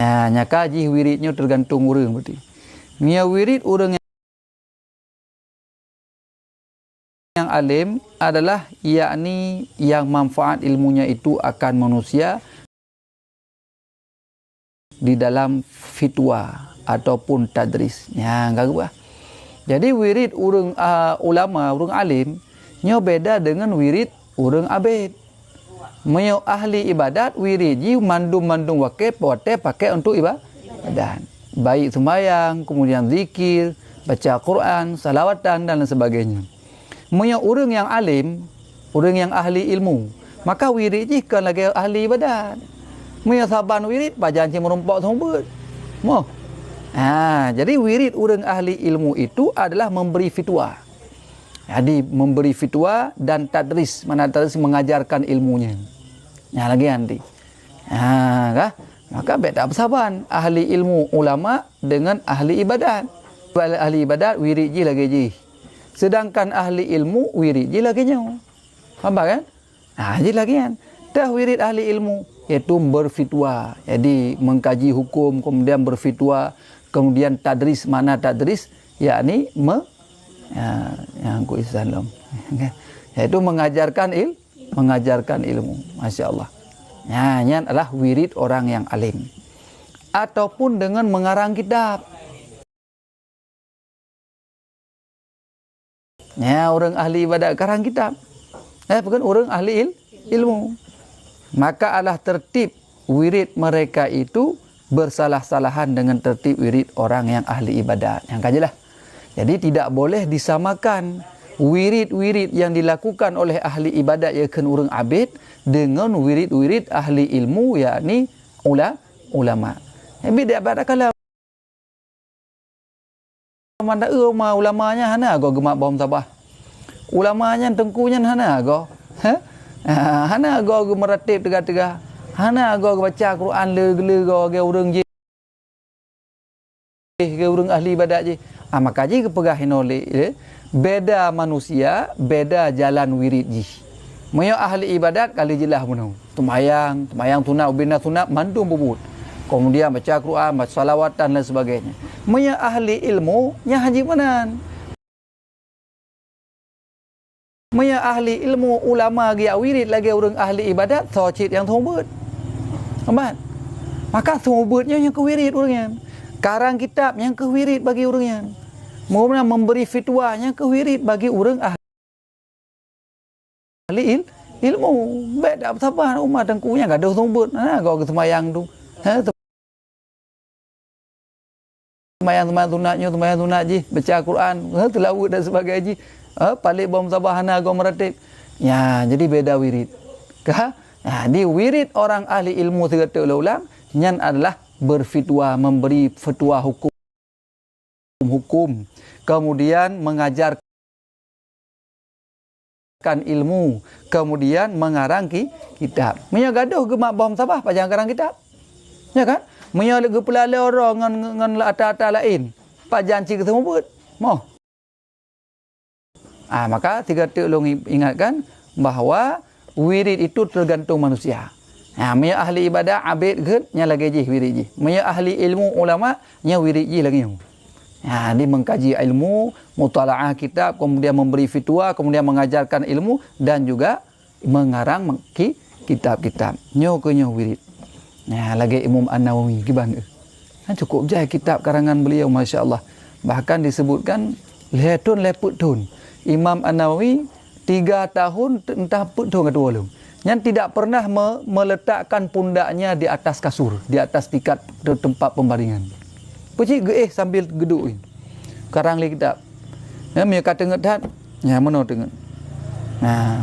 Nya kaji wiridnya tergantung urang berarti. Nya wirid urang yang alim adalah yakni yang manfaat ilmunya itu akan manusia di dalam fitwa ataupun tadris. Ya, enggak. Jadi wirid urang ulama, urang alim nya beda dengan wirid urang abid. Menyo ahli ibadat wirid ji mandum-mandum wakil pakai untuk ibadat. Baik sembahyang, kemudian zikir, baca Quran, salawatan dan lain sebagainya. Menyo urang yang alim, urang yang ahli ilmu, maka wirid ji kan lagi ahli ibadat. Menyo saban wirid bajan ci merompak sombet. Moh. Jadi wirid urang ahli ilmu itu adalah memberi fitwa. Jadi memberi fitwa dan tadris, mana tadris mengajarkan ilmunya. Lagi nanti. Maka beda bersaban ahli ilmu ulama dengan ahli ibadat. Ahli ibadat wirid ji lagi ji. Sedangkan ahli ilmu wirid ji lagi nyaw. Faham kan? Ji lagi kan. Dah wirid ahli ilmu iaitu berfitwa. Jadi mengkaji hukum, kemudian berfitwa, kemudian tadris, mana tadris yakni yang ku Islam. Yaitu mengajarkan ilmu. Masya Allah. Ini adalah wirid orang yang alim. Ataupun dengan mengarang kitab. Orang ahli ibadat karang kitab. Bukan orang ahli ilmu. Maka adalah tertib wirid mereka itu bersalah-salahan dengan tertib wirid orang yang ahli ibadat. Yang kajilah. Jadi tidak boleh disamakan wirid-wirid yang dilakukan oleh ahli ibadat yakni orang abid dengan wirid-wirid ahli ilmu yakni ulama. Beda pada kalau manda ulamanya hana go gemak bom sabah. Ulamanya tengkunya hana go. Hana go meratib tegak-tegak. Hana go baca Quran le go ge urang je. Ge urang ahli ibadat je. Maka ji kepegahin oleh beda manusia, beda jalan wirid ji. Menyo ahli ibadat kali jelah menau. Tumayang tunat ubina tunat mandum bubut. Kemudian baca Quran, baca salawat dan lain sebagainya. Menyo ahli ilmu nya haji menan. Menyo ahli ilmu ulama gi wirid lagi orang ahli ibadat socit yang thombut. Amat. Maka thombutnya yang kewirid orangnya. Karang kitab yang kewirid bagi orangnya. Kemudian memberi fitwanya kewirid bagi orang ahli ilmu. Beda sabar umat tengkunya enggak ada sombut. Kau semayang tu. Semayang tunat ji, baca Quran, tilawat dan sebagainya ji. Palik bom sabahana kau meratib. Jadi beda wirid. Di wirid orang ahli ilmu segala ulang nyan adalah berfitwa, memberi fatwa hukum, kemudian mengajarkan ilmu, kemudian mengarang kitab. Menyo gaduh gemak bom sabah pajang karang kitab. Ya kan? Menyo lagi pelala orang ngan ata-ata lain. Pajang ci ketemu put. Moh. Maka tiga ulung ingatkan bahawa wirid itu tergantung manusia. Menyo ahli ibadah abid ke nya lagi ji wirid ji. Menyo ahli ilmu ulama nya wirid ji lagi. Dia mengkaji ilmu, mutalaah kitab, kemudian memberi fitwa, kemudian mengajarkan ilmu dan juga mengarang kitab-kitab. Nyo wirid. Lagi Imam An-Nawawi gimana? Cukup je kitab karangan beliau, Masya Allah. Bahkan disebutkan letun leput tun. Imam An-Nawawi 3 tahun entah put tun kata ulun. Yang tidak pernah meletakkan pundaknya di atas kasur, di atas tikat tempat pembaringan. Puji sambil geduk ni. Karang li kitab. Mereka kata ngedat. Mana tengok.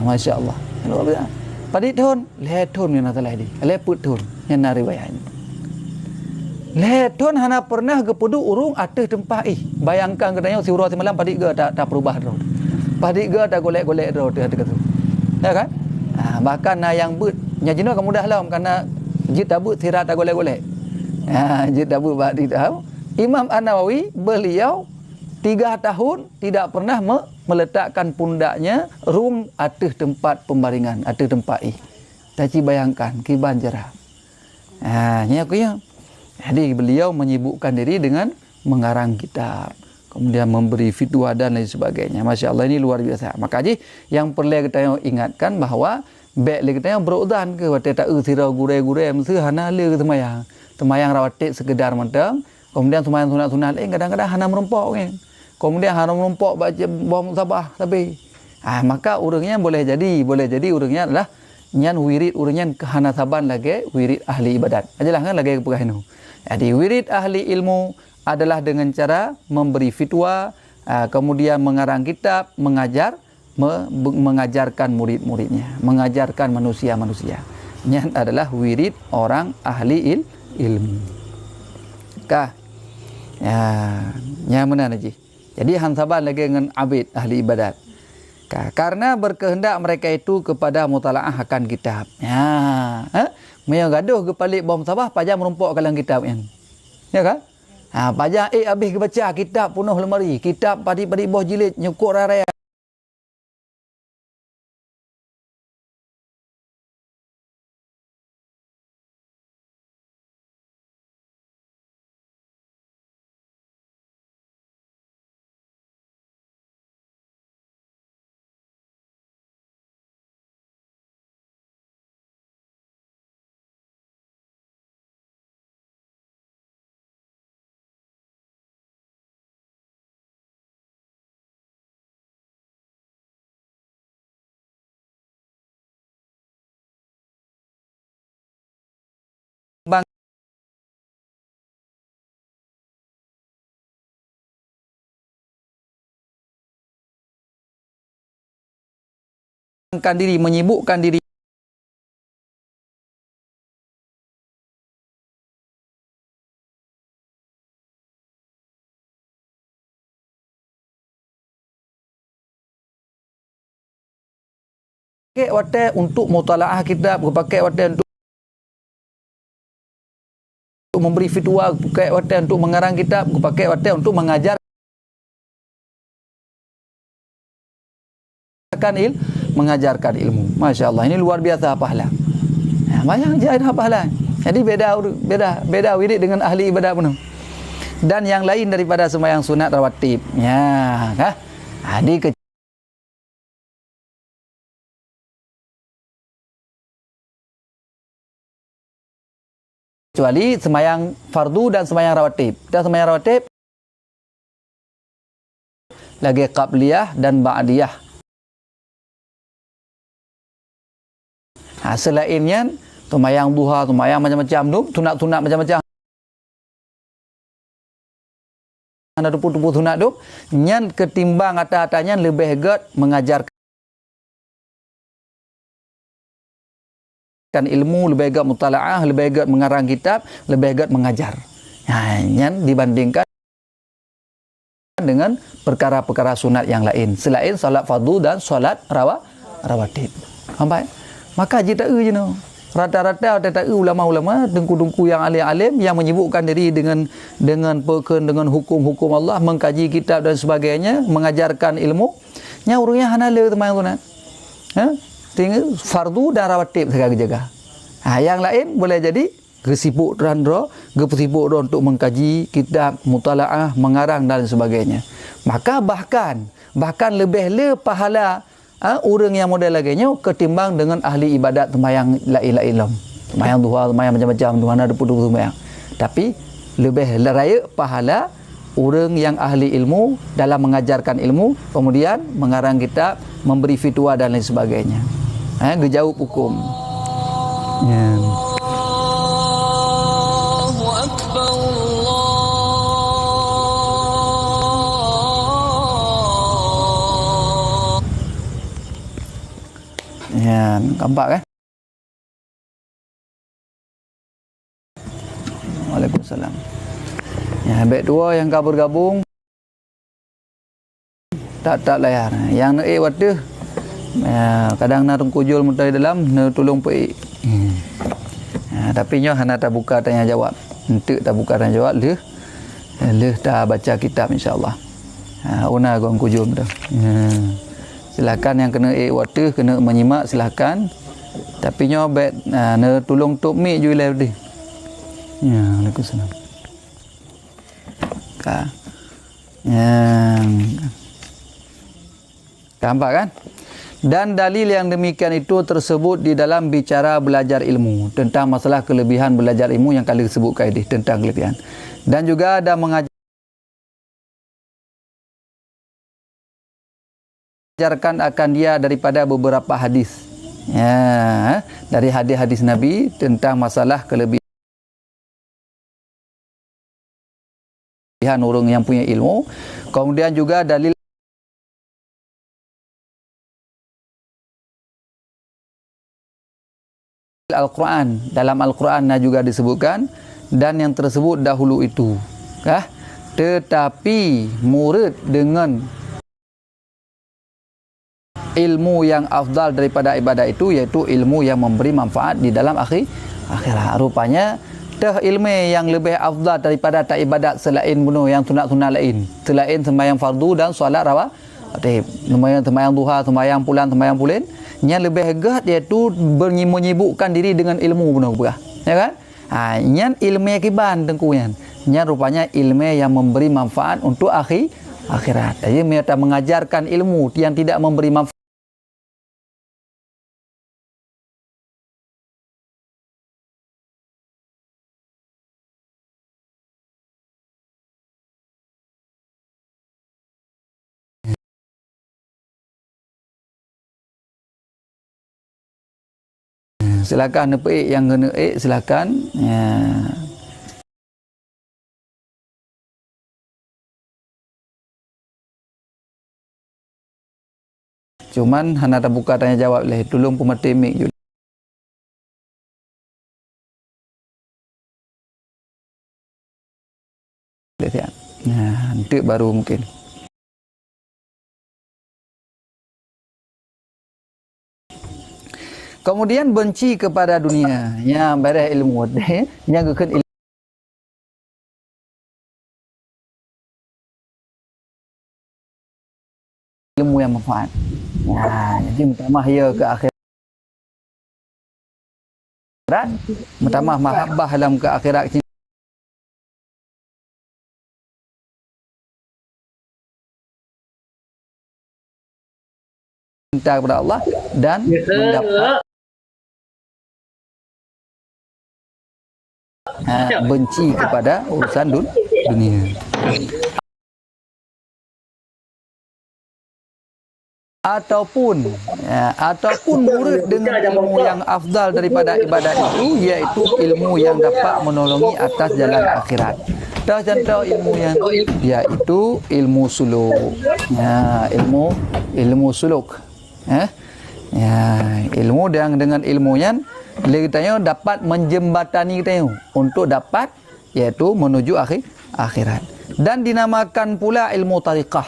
Masya Allah. Pada tahun letun ni nak salah di. Leput tahun yang nak riwayat. Letun hana pernah kepudu urung atas tempat bayangkan katanya si urang semalam pada ke tak perubah dah. Pada ke tak golek-golek dah kata tu. Ya kan? Bahkan yang but nya jino kan mudah lah kerana jid tabut sirat tak golek-golek. Jid tabut bak di tahu. Imam An-Nawawi beliau 3 tahun tidak pernah meletakkan pundaknya rung atas tempat pembaringan, atas tempat Tapi bayangkan kiban jerah. Nya aku ya. Jadi beliau menyibukkan diri dengan mengarang kitab, kemudian memberi fatwa dan lain sebagainya. Masya Allah, ini luar biasa. Maka ji yang perlu kita ingatkan bahawa baik kita berudan ke waktu tak sirau gure-gure mesti hana le temayang rawatik sekedar mentang, kemudian temayang sunat-sunat kadang-kadang hana merompok kan. Kemudian hana merompok baca bom sabah tapi maka urangnya boleh jadi urangnya adalah nyan wirid urangnya kehana saban lagi wirid ahli ibadat. Ajalah kan lagi pegahinu. Jadi wirid ahli ilmu adalah dengan cara memberi fatwa, kemudian mengarang kitab, mengajarkan murid-muridnya, mengajarkan manusia-manusia. Ini adalah wirid orang ahli ilmu. Kah? Ya, yang mana lagi? Jadi hansaban lagi dengan abid ahli ibadat. Kah? Karena berkehendak mereka itu kepada mutalaah akan kitab. Ya, Maya gaduh ke palik bom sabah pajak merumpuk kalang kitab yang. Ya kan? Pajak habis ke baca kitab penuh lemari, kitab padi-padi boh jilid nyukur raya. Diri, menyibukkan diri pakai waktu untuk mutalaah kitab, pakai waktu untuk memberi fatwa, pakai waktu untuk mengarang kitab, pakai waktu untuk mengajarkan ilmu. Masya Allah, ini luar biasa pahala. Banyak jahit pahala. Jadi beda wirid dengan ahli ibadah penuh. Dan yang lain daripada sembahyang sunat rawatib. Ya, kah? Jadi kecuali sembahyang fardu dan sembahyang rawatib. Dan sembahyang rawatib lagi qabliyah dan ba'diyah. Selainnya sembahyang duha, sembahyang macam-macam tu, tunat-tunat macam-macam. Ada tupu-tupu sunat tu, nyan ketimbang atas-atasnya lebih get mengajarkan ilmu, lebih get mutalaah, lebih get mengarang kitab, lebih get mengajar. Nyan dibandingkan dengan perkara-perkara sunat yang lain selain salat fardu dan salat rawatib. Sampai maka je tak je no. Rata-rata ulama-ulama dengku-dengku yang alim-alim yang menyibukkan diri dengan hukum-hukum Allah, mengkaji kitab dan sebagainya, mengajarkan ilmu. Nya urangnya hanala teman tu nak. Tinggal fardu dan rawatib sekali jaga. Yang lain boleh jadi gesibuk randra, gesibuk untuk mengkaji kitab, mutalaah, mengarang dan sebagainya. Maka bahkan lebih le pahala orang yang model lagi ketimbang dengan ahli ibadat sembahyang lain-lain. Sembahyang duha, sembahyang macam-macam, duha ada puluh sembahyang. Tapi lebih raya pahala orang yang ahli ilmu dalam mengajarkan ilmu, kemudian mengarang kitab, memberi fatwa dan lain sebagainya. Gejauh hukum. Ya. Ya, nampak kan? Waalaikumsalam. Ya, baik dua yang gabung tak layar. Yang nak waktu kadang nak kujul mutai dalam nak tolong pai. Tapi nyo hana tak buka tanya jawab. Entuk tak buka tanya jawab leh tak baca kitab insya-Allah. Una gong kujul dah. Silakan yang kena waktu kena menyimak silakan. Tapi nyo bet tolong tok mik ju live dia. Ya, Waalaikumsalam. Ka. Ya. Nampak kan? Dan dalil yang demikian itu tersebut di dalam bicara belajar ilmu tentang masalah kelebihan belajar ilmu yang kali disebutkan ini tentang kelebihan. Dan juga ada mengajarkan akan dia daripada beberapa hadis. Ya, dari hadis-hadis Nabi tentang masalah kelebihan orang yang punya ilmu. Kemudian juga dalil Al-Quran, dalam Al-Quran juga disebutkan, dan yang tersebut dahulu itu tetapi murid dengan ilmu yang afdal daripada ibadah itu, yaitu ilmu yang memberi manfaat di dalam akhirat. Rupanya ilmu yang lebih afdal daripada tak ibadat selain bunuh yang sunat-sunat lain, selain sembahyang fardu dan solat rawatib, sembahyang duha, sembahyang pulang, sembahyang pulin, yang lebih hegat iaitu menyibukkan diri dengan ilmu benar-benar, ya kan? Yang ilmu kiban tengkuyan, yang rupanya ilmu yang memberi manfaat untuk akhirat. Jadi mereka mengajarkan ilmu yang tidak memberi manfaat. Silakan nepek yang kena silakan. Ya. Cuman hana tak buka tanya jawab leh, tolong pemati mik juga. Nah, nanti baru mungkin. Kemudian benci kepada dunia, yang barah ilmu, yang kekan ilmu yang manfaat. Nah, jadi pertama ia ke akhirat, pertama mahabbah dalam ke akhirat, cinta kepada Allah dan mendapat benci kepada urusan dunia. Ataupun murid dengan ilmu yang afdal daripada ibadat itu, iaitu ilmu yang dapat menolongi atas jalan akhirat. Dah contoh ilmu yang iaitu ilmu suluk. Ilmu suluk. Ilmu dengan ilmunya kita dapat menjembatani kita untuk dapat iaitu menuju akhirat. Dan dinamakan pula ilmu tariqah.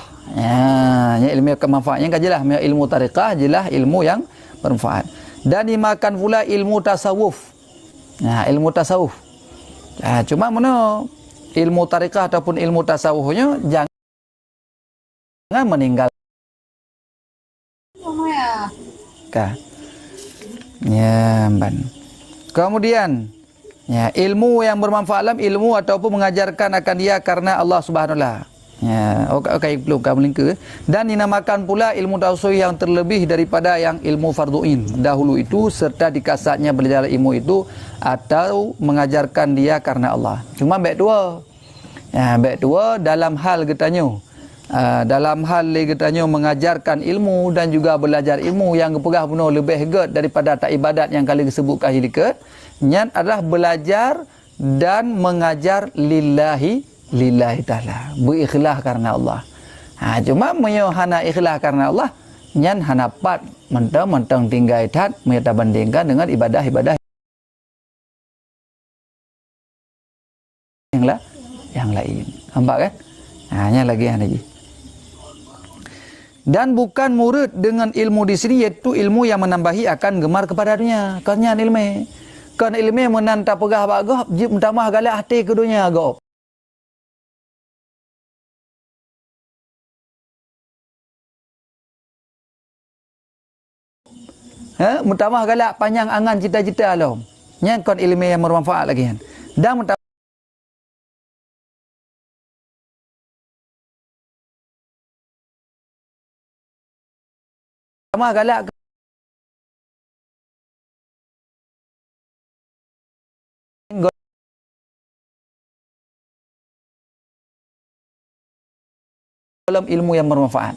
Ilmu kemanfaatnya kan jelas, ilmu tariqah jelas ilmu yang bermanfaat. Dan dimakan pula ilmu tasawuf. Ilmu tasawuf. Cuma mana ilmu tariqah ataupun ilmu tasawufnya jangan meninggal. Kemudian ilmu yang bermanfaat, ilmu ataupun mengajarkan akan dia karena Allah Subhanahu wa taala. Belum kamu lingkar. Dan dinamakan pula ilmu tasawuf yang terlebih daripada yang ilmu fardu'in dahulu itu, serta dikasatnya belajar ilmu itu atau mengajarkan dia karena Allah. Cuma baik dua dalam hal getanya. Dalam hal getanya mengajarkan ilmu dan juga belajar ilmu yang kepegah benar lebih hegat daripada tak ibadat yang kali disebutkan hidikat. Nyat adalah belajar dan mengajar lillahi ta'ala, berikhlas karena Allah. Cuma hana ikhlas karena Allah, nyan hana pat mentang-mentang tinggal tat mereka bandingkan dengan ibadah-ibadah yang lain. Nampak kan? Hanya lagi. Dan bukan murid dengan ilmu di sini, iaitu ilmu yang menambahi akan gemar kepada dunia. Kerana ilmu menanta pegah bagah, mentamah galak hati ke dunia agak. Mentamah galak panjang angan cita-cita alam. Yang ilmu yang bermanfaat lagi. Dan Sama galak dalam ilmu yang bermanfaat.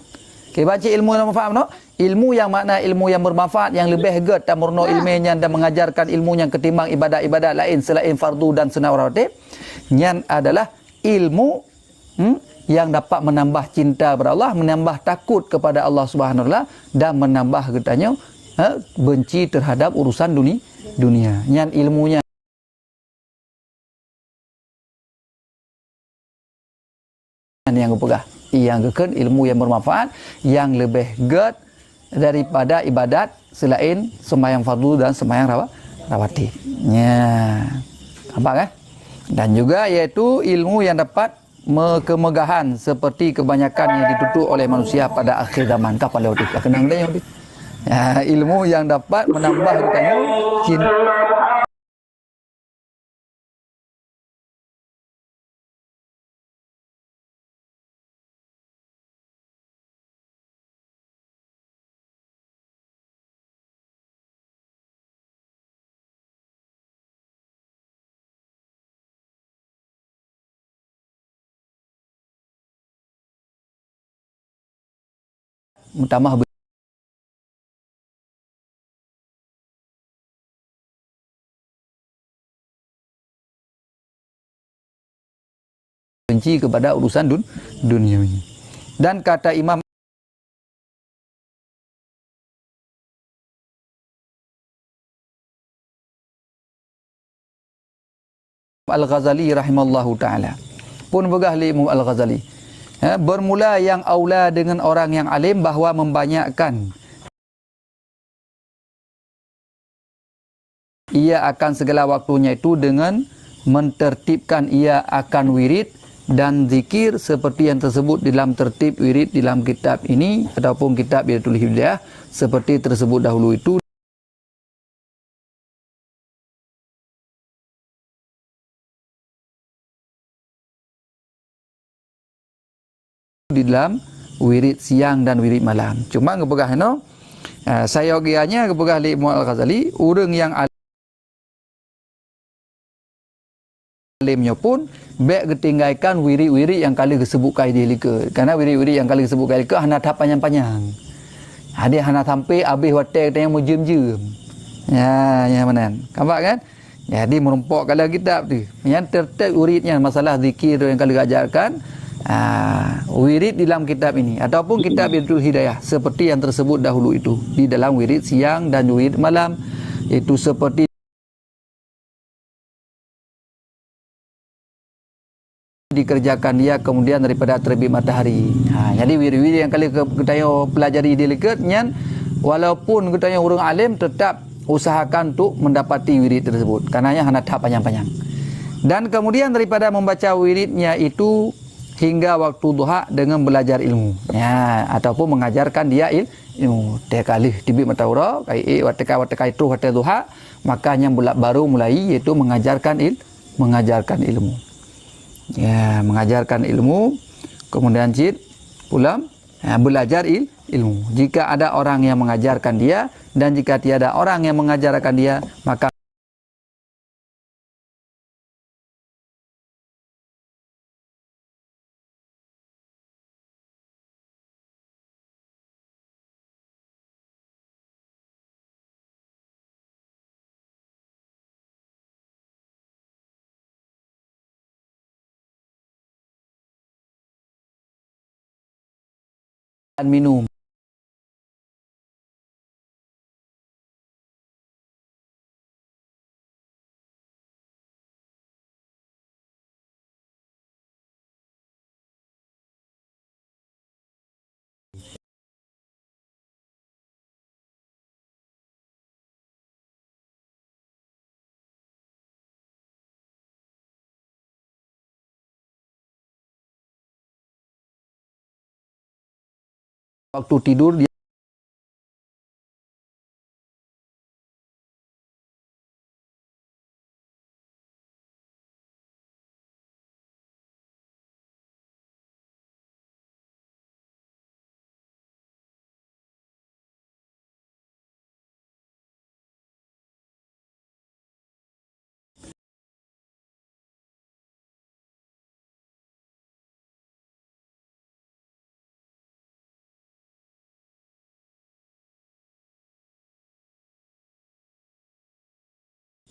Okay, baca ilmu yang bermanfaat no? Ilmu yang makna ilmu yang bermanfaat yang lebih hebat dan murno ilmiahnya dan mengajarkan ilmu yang ketimbang ibadat-ibadat lain selain fardu dan sunah rawatib. Yang adalah ilmu yang dapat menambah cinta kepada Allah, menambah takut kepada Allah Subhanahu wa taala dan menambah katanya benci terhadap urusan dunia. Yang ilmunya yang pegah yang kekal ilmu yang bermanfaat yang lebih ged daripada ibadat selain sembahyang fardu dan sembahyang rawatib. Ya. Nampak kan? Dan juga iaitu ilmu yang dapat kemegahan seperti kebanyakan yang ditutup oleh manusia pada akhir zaman. Kapal lewat itu. Kenang dia ya, ilmu yang dapat menambah katanya cinta tambah benci kepada urusan dunia ini. Dan kata Imam Al-Ghazali rahimallahu ta'ala pun begah li Imam Al-Ghazali bermula yang aula dengan orang yang alim bahawa membanyakkan ia akan segala waktunya itu dengan mentertibkan ia akan wirid dan zikir seperti yang tersebut dalam tertib wirid dalam kitab ini ataupun kitab Bidatul Hidayah seperti tersebut dahulu itu. Di dalam wirid siang dan wirid malam. Cuma ngepegah no, saya ogianya ngepegah li Imam Al-Ghazali, orang yang alimnya pun baik ketinggalkan wirid-wirid yang kali disebut kaidah lika. Karena wirid-wirid yang kali disebut kaidah lika hana tahap panjang-panjang. Dia hana sampai habis hotel yang menjem-jem. Ya, yang mana? Nampak kan? Jadi merumpok kalau kitab tu. Yang tertek wiridnya masalah zikir yang kali ajarkan. Wirid di dalam kitab ini ataupun kitab Bidatul Hidayah seperti yang tersebut dahulu itu di dalam wirid siang dan wirid malam itu seperti dikerjakan dia kemudian daripada terbit matahari. Jadi wirid-wirid yang kali kita pelajari delikatnya walaupun kita orang alim tetap usahakan untuk mendapati wirid tersebut karenanya hanya tahap panjang-panjang. Dan kemudian daripada membaca wiridnya itu hingga waktu duha dengan belajar ilmu ya ataupun mengajarkan dia ilmu dia kali tibik matahura kai watekai itu hotel duha makanya baru mulai iaitu mengajarkan ilmu ya mengajarkan ilmu kemudian cid pula belajar ilmu jika ada orang yang mengajarkan dia dan jika tiada orang yang mengajarkan dia maka minum waktu tidur dia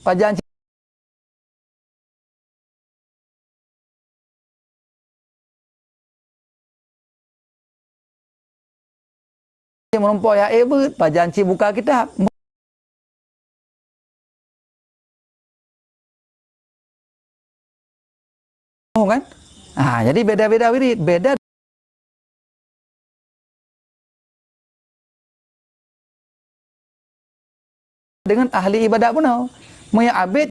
pajan menompo ya bet pajan ci buka kitab kan. Jadi beda-beda wirid, beda dengan ahli ibadat pun tau. Maya abid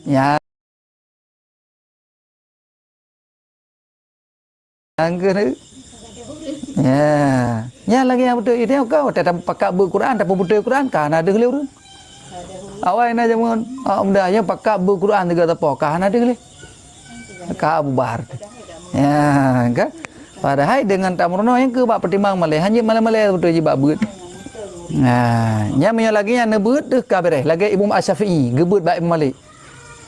ya angka ni ya lagi yang betul ini kau tetap pakai Al-Quran tak betul Al-Quran kan ada geliur awal ini aja mun mudahnya pakai Al-Quran juga tak kan ada geliur ka Abu Bahar ya kan padahal dengan tamrono yang ke bak pertimbang malih hanya malih betul je bak beut nya punya lagi yang nebeut deh kabeh lagi Imam Asy-Syafi'i gebeut bak Imam Malik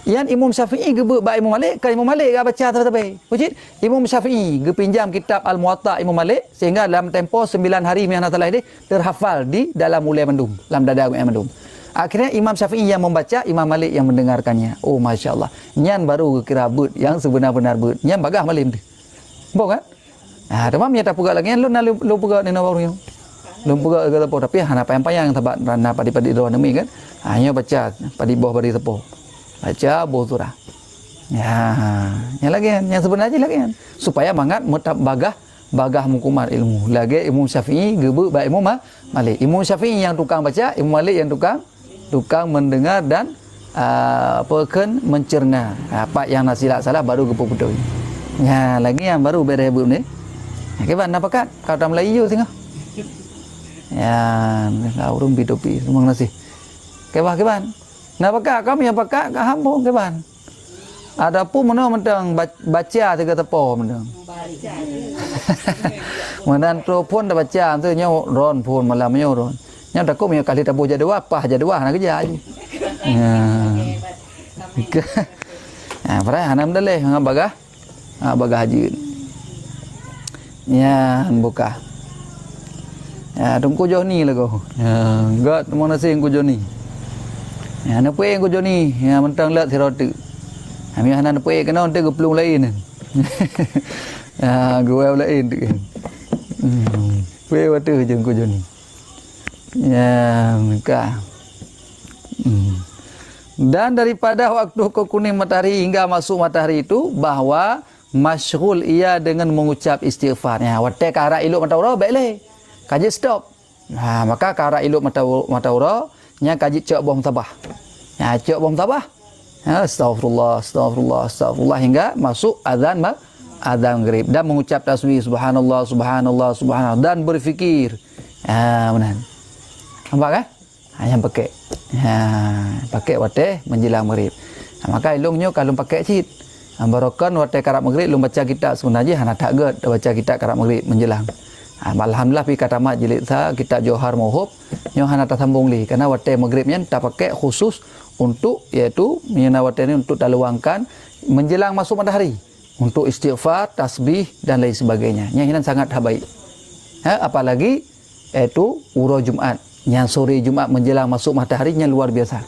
yang Imam Syafi'i gebeut bak Imam Malik kan Imam Malik ga baca tapi pujit Imam Syafi'i gepinjam kitab Al-Muwatta Imam Malik sehingga dalam tempoh 9 hari mian talah ini terhafal di dalam ulai mendum dalam dada mendum akhirnya Imam Syafi'i yang membaca Imam Malik yang mendengarkannya oh masya-Allah nyan baru kira beut yang sebenar-benar beut nyan bagah Malik tu bo kan tamam nya tak pugak lagi lu pugak ni baru lu pugak kata po tapi hana payang-payang tabat rana padi-padi doa nemi kan hanya baca padi bawah bari tepo baca bosurah ya lagi yang sebenarnya lagi supaya mangat mutab bagah mukumat ilmu lagi Imam Syafi'i gebeut ba Imam Malik Imam Syafi'i yang tukang baca Imam Malik yang tukang mendengar dan pekan mencerna apa yang nasilat salah baru gepu betul ya lagi yang baru beda ibu ni keban nak pakat kau tak Melayu tengah ya urung bidopi memang nasi keban nak pakat kami yang pakat ka hambung keban ada pun mana mentang baca tiga tepo mentang menan tu pun dah baca tu nya ron pun malam nya ron nya tak ko kali tabu jaduah apa jaduah nak kerja aje para hanam daleh bagah bagah haji ya buka ya tungku Joni lah kau enggak mau nasi ku Joni ya nak puing ku Joni ya mentang lat siratu kami hanan puing kena onte geplung lain ya gue lain tu puing waktu je ku Joni ya buka dan daripada waktu ke kuning matahari hingga masuk matahari itu bahwa masyghul ia dengan mengucap istighfar ya wate ka arah iluk mata ura baiklah kaji stop maka ka arah iluk mata ura nya kaji cek bom tabah ya cek bom tabah astagfirullah hingga masuk azan maghrib dan mengucap tasbih subhanallah dan berfikir benar nampak kan yang pakai wate menjelang maghrib maka ilungnya kalau pakai cit barokan waktu karat maghrib lu baca kitab sebenarnya hana tak ged baca kitab karat maghrib menjelang alhamdulillah pi kata mak jilid sa kitab Johar Mauhub nyo hana tak sambung li karena waktu maghribnya tak pakai khusus untuk iaitu mina waktu ini untuk daluangkan menjelang masuk matahari untuk istighfar tasbih dan lain sebagainya yang ini sangat baik apalagi iaitu uro Jumat yang sore Jumaat menjelang masuk mataharinya luar biasa.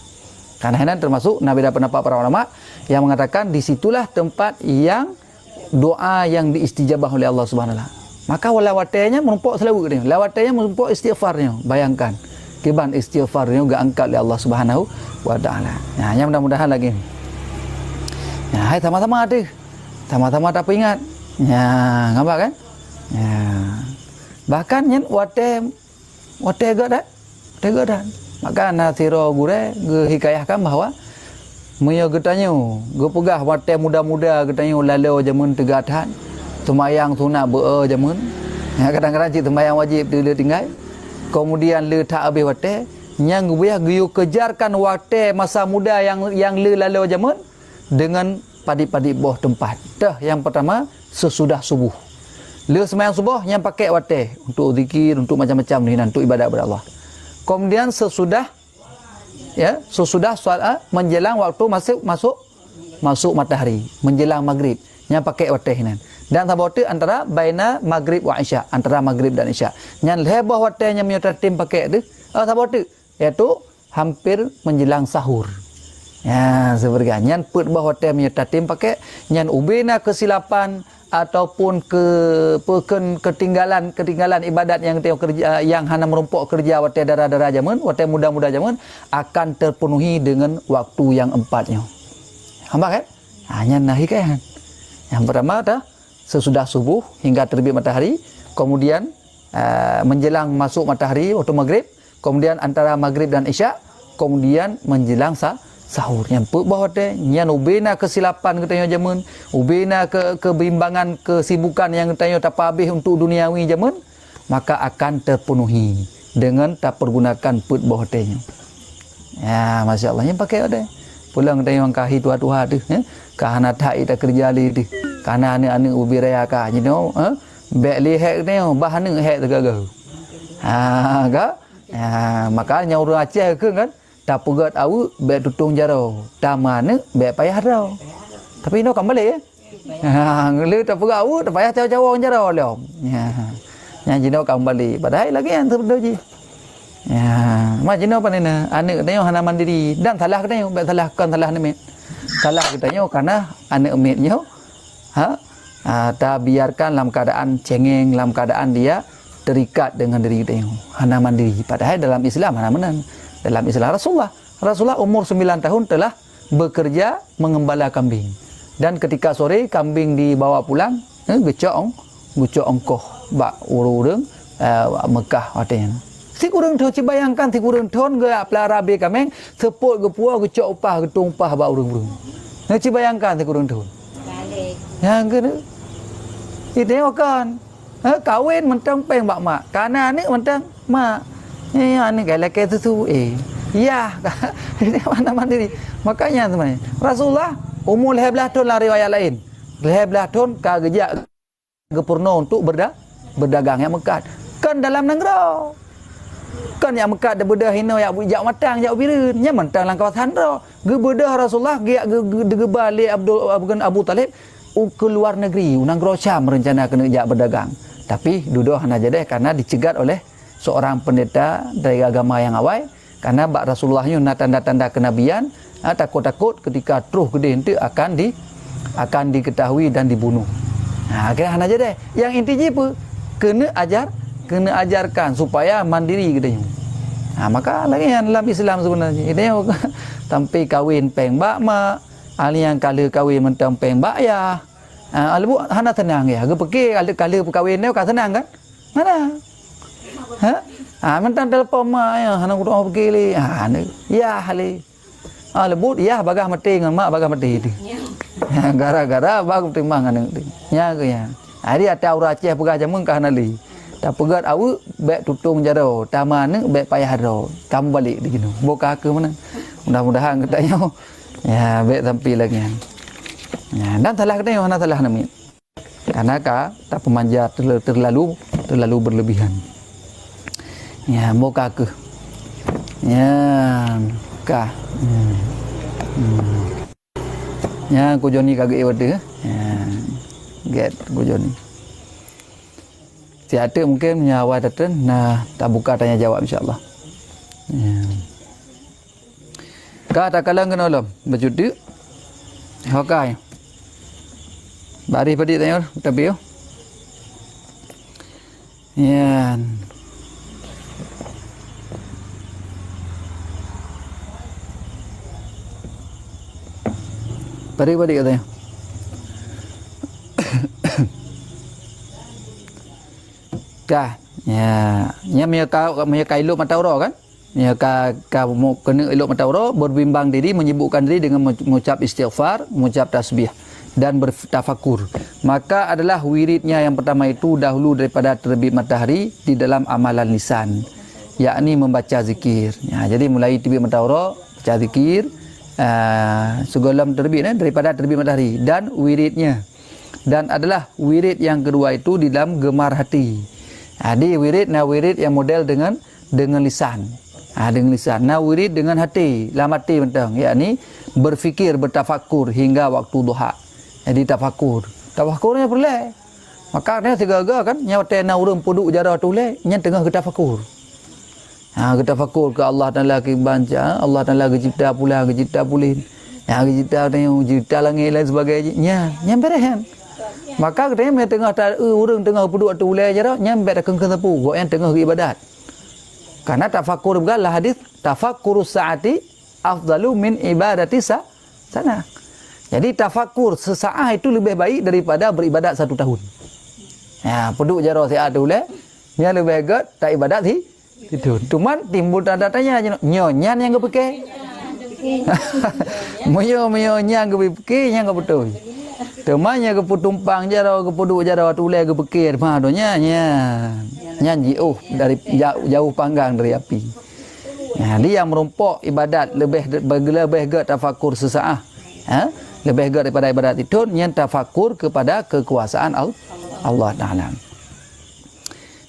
Karena termasuk Nabi dan pendapat para ulama yang mengatakan disitulah tempat yang doa yang diistijabah oleh Allah Subhanahu Wa Taala. Maka lawatnya menumpuk selalu dia. Lawatnya menumpuk istighfarnya. Bayangkan kiban istighfarnya juga angkat oleh Allah Subhanahu Wa Taala. Nah, yang mudah-mudahan lagi. Ya, hai sama-sama ada. Sama-sama tak ingat. Ya, nampak kan? Ya. Bahkan yang wate gadan. Maka nasiro gure hikayahkan bahawa Maya getanya, pegah wate muda-muda getanya lalu jamun tegatan, semayang sunat jamun. Ya, kadang-kadang cik semayang wajib dia tinggal. Kemudian le tak habis wate, yang gue kejarkan wate masa muda yang le lalu jamun dengan padi-padi bawah tempat. Dah yang pertama sesudah subuh. Le semayang subuh yang pakai wate untuk zikir, untuk macam-macam ni, untuk ibadat kepada Allah. Kemudian sesudah solat menjelang waktu masuk matahari, menjelang maghrib, yang pakai watih nan. Dan sabot antara baina maghrib wa isya, antara maghrib dan isya. Yang lebah watihnya menyatatim pakai tu, sabot iaitu hampir menjelang sahur. Ya, sebenarnya yang put bah watih menyatatim pakai yang ubina kesilapan ataupun ketinggalan ibadat yang tengok kerja, yang hana merumpuk kerja wate darah-darah jaman, wate muda-muda jaman akan terpenuhi dengan waktu yang empatnya. Nampak kan? Hanya nahi kan. Yang pertama dah sesudah subuh hingga terbit matahari, kemudian menjelang masuk matahari waktu maghrib, kemudian antara maghrib dan isya, kemudian menjelang sahur. Yang bahawa yang ubena kesilapan katanya jaman, ubena kebimbangan kesibukan yang katanya tak habis untuk duniawi jaman, maka akan terpenuhi dengan tak pergunakan put bawah tanya. Ya, masya-Allah yang pakai ada. Pulang katanya orang kahi tua-tua tu, kahana tak ita kerja li tu. Kana anak-anak ubi raya ka, you know, bek li hek katanya, bahan ni hek tergagal. Ka? Makanya orang Aceh ke kan? Tak pegat awak, baik tutung jarau. Tak mana, baik payah jarau. Tapi ini kembali ya. Ngelu tak pegat awak, tak payah jauh-jauh orang jarau lah. Yang jino kembali. Padahal lagi yang terbedo je. Macam jino apa ni? Anak katanya hana mandiri. Dan salah katanya, baik salah kan salah ni. Salah katanya karena anak mitnya tak biarkan dalam keadaan cengeng, dalam keadaan dia terikat dengan diri katanya. Hana mandiri. Padahal dalam Islam hana menang. Dalam Islam Rasulullah umur 9 tahun telah bekerja mengembala kambing. Dan ketika sore kambing dibawa pulang, gecok ongkoh bak urung Mekah watenya. Si kurang tahu bayangkan si kurang tahun ge pelara be kambing seput ge puah gecok upah getung upah bak urung-urung. Nak bayangkan si kurang tahun. Yang ke itu kan. Kawin mentang peng bak mak. Kana ni mentang mak. Ya, ni kalau kita tu, ya, ini mana mandiri. Makanya teman, Rasulullah umur 11 tahun lah riwayat lain. 11 tahun kerja gepurno untuk berdagang yang Mekah. Kan dalam negara. Kan yang Mekah ada bedah hina yang bijak matang, jak birin, yang mentang lang kawasan ro. Gebedah Rasulullah giak gebali Abu Talib ke luar negeri, negara Syam rencana kena jak berdagang. Tapi duduk hana jadi karena dicegat oleh seorang pendeta dari agama yang awal, karena bak Rasulullahnya tanda-tanda kenabian, takut-takut ketika terus gede itu akan diketahui dan dibunuh. Akhirnya hana aja deh. Yang intinya apa? Kena ajarkan supaya mandiri gedenya. Maka lagi yang dalam Islam sebenarnya itu sampai kawin peng bak mak, ali yang kala kawin mentang peng bak ya. Albu hana tenang ya. Ge pergi kala kawin dia kan senang kan? Mana? Mentang telefon mak ya, anak doa pergi li. Ya hali. Lebut ya bagah mati dengan mak bagah mati itu. Gara-gara bagus timbang anak tu. Ya ke ya. Hari ada orang Aceh pegah jamun ke hanali. Tak pegat awak baik tutung jaro, tamane baik payah ro. Kamu balik di ginu. Boka ke mana? Mudah-mudahan katanya. Ya baik sampai lagi. Ya, dan salah katanya mana salah nami. Karena tak pemanja terlalu berlebihan. Ya, boka ke. Ya, kah. Ya, ku Joni kagak iwade. Ya. Get ku Joni. Si ada mungkin nyawa datang, tak buka tanya jawab insya-Allah. Ya. Ka tak kalang kena lom berjudi. Hokai. Bari padi tanya tapi yo. Ya. Bari padi katanya. Ka. Ya. Nya me ka ilok mata ora kan? Ya ka mau kena elok mata ora berbimbang diri menyibukkan diri dengan mengucap istighfar, mengucap tasbih dan bertafakur. Maka adalah wiridnya yang pertama itu dahulu daripada terbit matahari di dalam amalan lisan, yakni membaca zikir. Ya, jadi mulai terbit matahari baca zikir sebelum terbit daripada terbit matahari dan wiridnya. Dan adalah wirid yang kedua itu di dalam gemar hati. Jadi wirid yang model dengan lisan. Dengan lisan. Wirid dengan hati, dalam hati mentang, yakni berfikir, bertafakur hingga waktu duha. Jadi tafakur. Tafakurnya boleh. Maka dia segala kan nyata na urang puduk jara tule nya tengah kita tafakur. Kita tafakur ke Allah Taala ke banca, Allah Taala ke cipta pula ke cipta pulin. Ke cipta tengok cipta langit lain sebagainya. Nya berehan. Maka katanya tengah urang tengah puduk tule jara nya bet keng tepu, gok yang tengah ibadat. Karena tafakur galah hadis tafakkurus saati afdalu min ibadati sana. Jadi tafakur sesaat itu lebih baik daripada beribadat 1 tahun. Ya, peduk jaro siat tu le, nya lebih baik tak ibadat itu. Cuman timbul tanda tanya nyan yang kepeke. Moyo nyan kepeke yang betul. Temanya keputumpang jaro kepuduk jaro tu le kepeke mah donya nyanyi dari jauh panggang dari api. Nah, dia yang merumpok ibadat lebih ke tafakur sesaat. Lebih ke daripada ibadat itu yang tafakur kepada kekuasaan Allah Taala.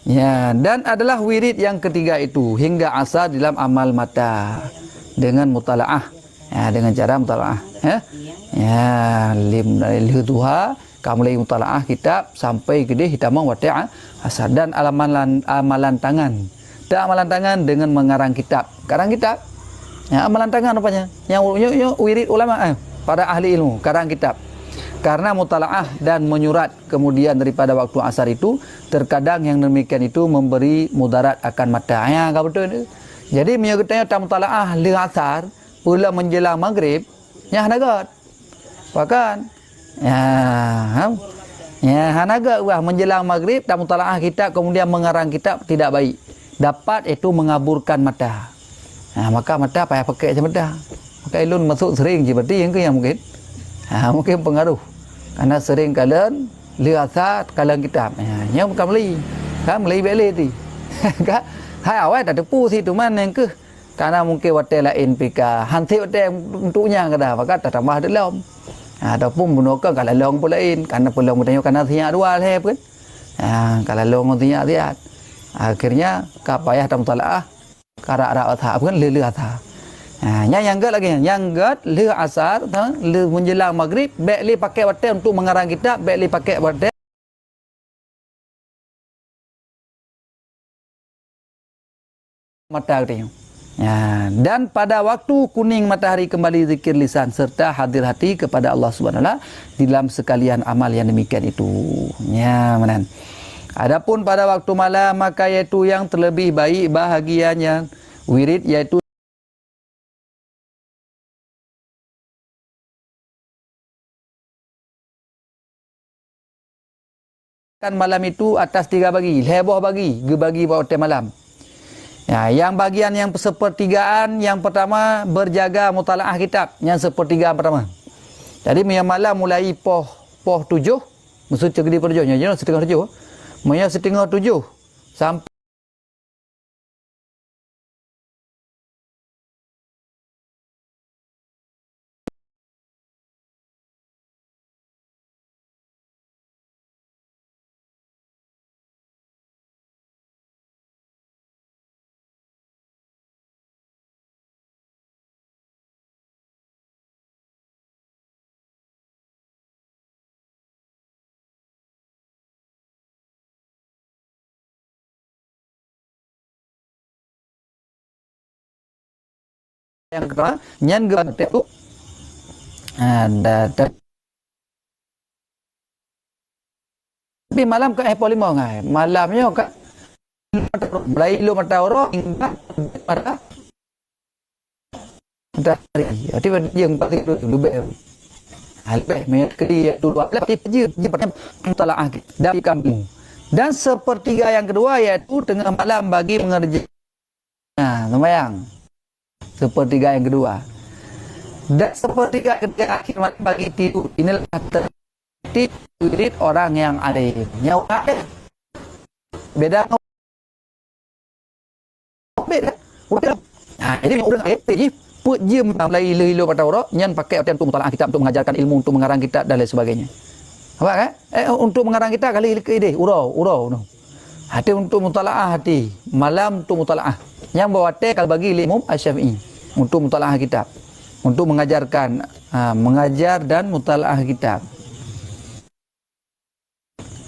Ya, dan adalah wirid yang ketiga itu hingga asar dalam amal mata dengan mutalaah. Ya, dengan cara mutalaah, ya, duha kamu mulai mutalaah kitab sampai gede hitamang wati'ah asar dan amalan tangan. Dan amalan tangan dengan mengarang kitab. Karang kitab. Ya, amalan tangan apanya? Yang wirid ulama para ahli ilmu, karang kitab. Karena mutalaah dan menyurat kemudian daripada waktu asar itu terkadang yang demikian itu memberi mudarat akan mata. Ya, betul itu. Jadi menyebutnya mutalaah li asar pula menjelang maghrib nya hanagat. Bahkan hanagat menjelang maghrib dan mutalaah kitab kemudian mengarang kitab tidak baik. Dapat itu mengaburkan mata. Maka mata payah pakai macam mata. Maka ilun masuk sering seperti yang mungkin. Mungkin pengaruh karena sering kalian lihat kalian kitab yang bukan beli kan beli beli tu kan hai awal tak tepu situ mana yang ke karena mungkin hotel lain pika hanti hotel untuknya kada maka tak tambah dalam ataupun gunakan kalau long pun lain karena pelong tanya karena siap dua leh kan kalau long siap lihat akhirnya kapayah tamtalaah kara-kara athap kan lele athap. Yang le asar le menjelang maghrib baik le pakai hotel untuk mengarang kitab baik le pakai hotel mata dia. Dan pada waktu kuning matahari kembali zikir lisan serta hadir hati kepada Allah Subhanahu wa taala di dalam sekalian amal yang demikian itu. Menan. Adapun pada waktu malam maka yaitu yang terlebih baik bahagianya wirid yaitu kan malam itu atas 3 bagi, heboh bagi pada hotel malam. Yang bagian yang sepertigaan yang pertama berjaga mutalaah kitab, yang sepertigaan pertama. Jadi malam mulai poh 7, maksud segedi per 7, setengah 7. Setengah 7 sampai yang kedua nyan gerak tu ada tapi malam ke Epolimo ngai malamnya ke mulai lu mata orang hingga pada dari jadi yang paling dulu Alpe mengkri tu dua belas je pertama mutalaah dari kampung dan sepertiga yang kedua iaitu tengah malam bagi mengerjakan sembahyang sepertiga yang kedua dan sepertiga ketiga akhir malam bagi tidur inilah tertib wirid orang yang alim nyawa beda beda jadi orang alim je put je mulai ilu pada orang nyan pakai waktu untuk mutalaah kitab untuk mengajarkan ilmu untuk mengarang kitab dan lain sebagainya apa kan untuk mengarang kitab kali ide urau no hati untuk mutalaah hati malam untuk mutalaah yang bawa kalau bagi Imam Asy-Syafi'i untuk mutalaah kitab untuk mengajarkan mengajar dan mutalaah kitab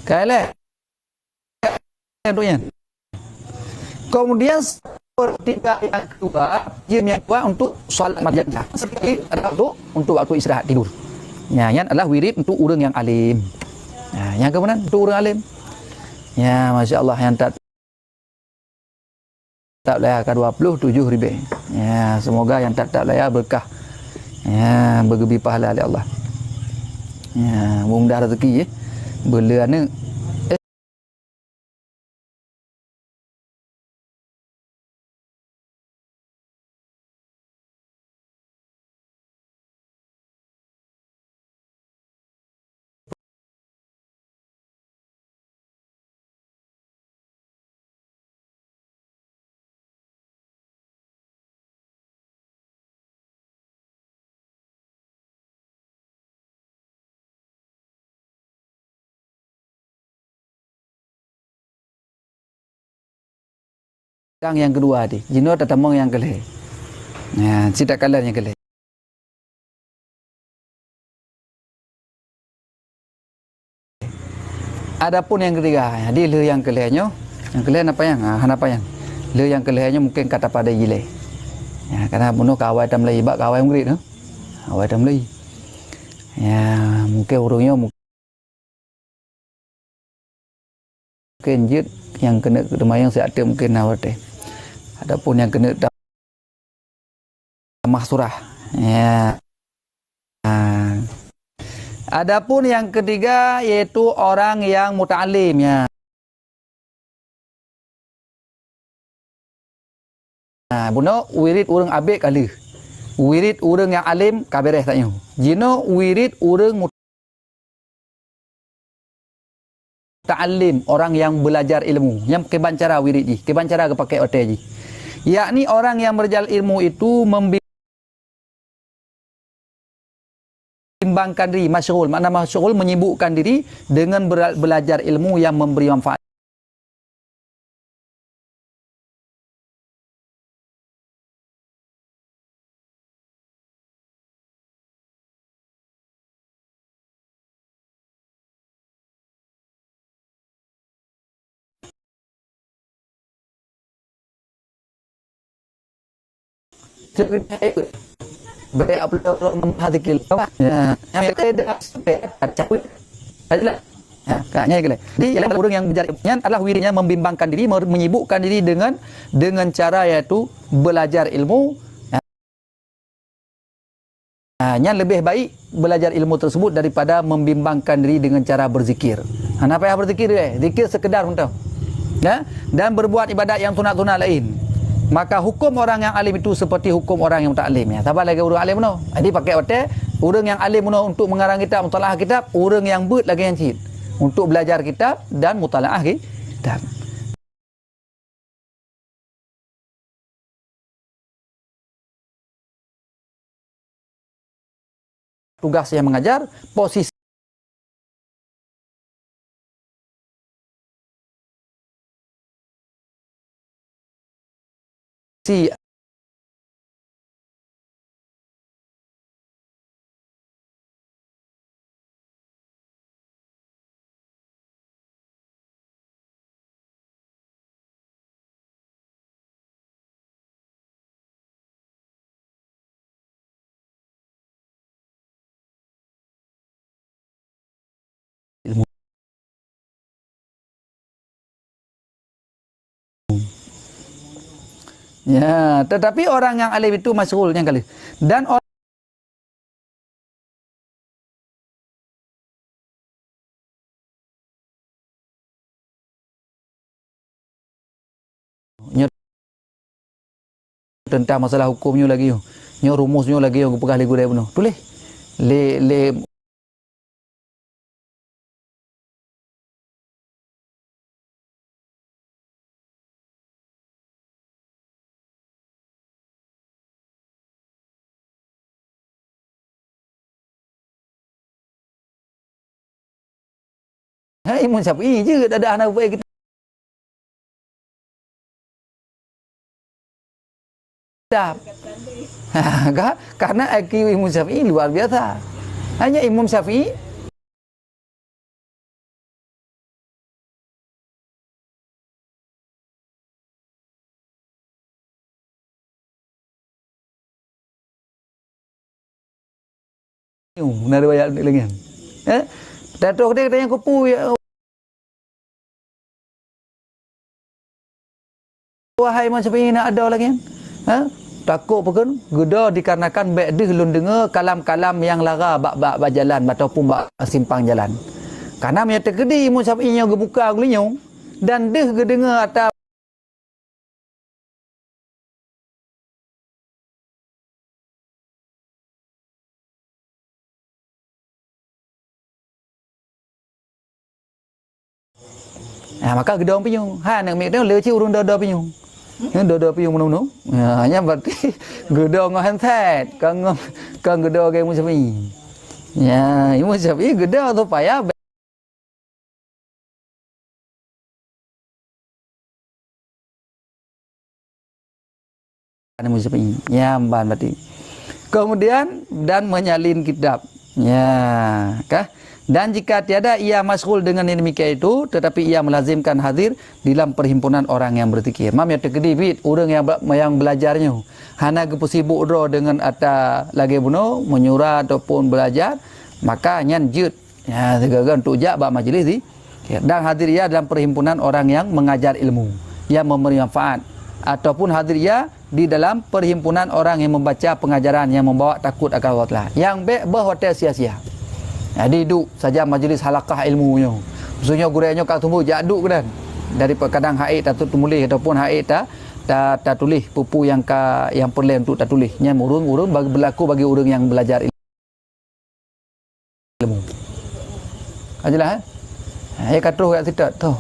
kale tentunya kemudian sepertiga yang kedua jam yang kedua untuk salat maghrib sekali adalah untuk waktu istirahat tidur yang adalah wirid untuk orang yang alim yang kemudian untuk orang alim ya Masya Allah yang tak layak ke 27 ribu ya semoga yang tak layak berkah ya bergebi pahala oleh Allah ya mudah rezeki ya bela ni yang kedua di jino tatamong yang kelih ya tidak kalah yang kelih adapun yang ketiga jadi le yang kelihnya yang kelih apa yang le yang kelihnya mungkin kata pada gile ya karena bunuh kawai tamlai bak kawai murid no kawai tamlai ya mungkin urungnya mungkin jid yang kena kedemayang saya ada mungkin nawate adapun yang kena damah surah ya adapun yang ketiga yaitu orang yang muta'alim ya buno wirid urang abik kali wirid urang yang alim kabereh taknya jino wirid urang muta'alim orang yang belajar ilmu yang kebancara wirid ji kebancara kepakai otai ji yakni orang yang berjalan ilmu itu membimbangkan diri masyghul makna masyghul menyibukkan diri dengan belajar ilmu yang memberi manfaat baik upload menghadikil ya yang ada sampai capek adalah ya kayaknya gitu jadi ialah orang yang belajar adalah wiridnya membimbangkan diri menyibukkan diri dengan cara yaitu belajar ilmu yang lebih baik belajar ilmu tersebut daripada membimbangkan diri dengan cara berzikir apa yang berzikir zikir sekedar untuk ya dan berbuat ibadat yang sunat-sunat lain maka hukum orang yang alim itu seperti hukum orang yang tak alim ya. Tambah lagi orang alim no. Jadi pakai hotel orang yang alim no untuk mengarang kitab, mutalaah kitab, orang yang but lagi yang cid untuk belajar kitab dan mutalaah kitab. Tugas yang mengajar, posisi Ya, tetapi orang yang alim itu masyghulnya kali. Dan tentang masalah hukumnya lagi nyo rumusnya lagi yo pegah ligu dia penuh. Tulis. Le Imam Syafi'i je tak ada anak baik kita. Karena IQ Imam Syafi'i luar biasa. Hanya Imam Syafi'i nari banyak lagi. Datuk dia katanya kupu ya. Wahai Imam Syafi'i nak ada lagi. Takut pun geda dikarenakan baik dia belum dengar kalam-kalam yang lara bak berjalan ataupun bak simpang jalan. Karena menyata gede Imam Syafi'i yang gebuka gulinya dan dia gedengar atas maka gede orang pinyung. Nak mek dia leci urung dada pinyung. Dada pinyung menung-menung. Hanya berarti gede ngah hanset. Kan gede ke Imam Syafi'i. Ya, Imam Syafi'i gede atau payah Imam Syafi'i. Ya, ban berarti. Kemudian dan menyalin kitab. Ya, kah? Dan jika tiada ia masyghul dengan yang demikian itu, tetapi ia melazimkan hadir dalam perhimpunan orang yang berzikir. Mam yang tergedibit orang yang belajarnya. Hana sibuk ro dengan ata lagi bunuh menyurah ataupun belajar, maka nyan jut. Ya, segala untuk jak bab majlis ni. Dan hadir ia dalam perhimpunan orang yang mengajar ilmu, yang memberi manfaat, ataupun hadir ia di dalam perhimpunan orang yang membaca pengajaran yang membawa takut akan Allah Taala. Yang baik berhotel sia-sia. Jadi duduk saja majlis halaqah ilmunya. Maksudnya gurainya kat tumbuh jaduk kan. Dari kadang haid tak tulis ataupun haid tak tulis pupu yang perlu untuk tak tulis. Nya urung bagi berlaku bagi orang yang belajar ilmu. Ajalah ya katuh kat situ tu.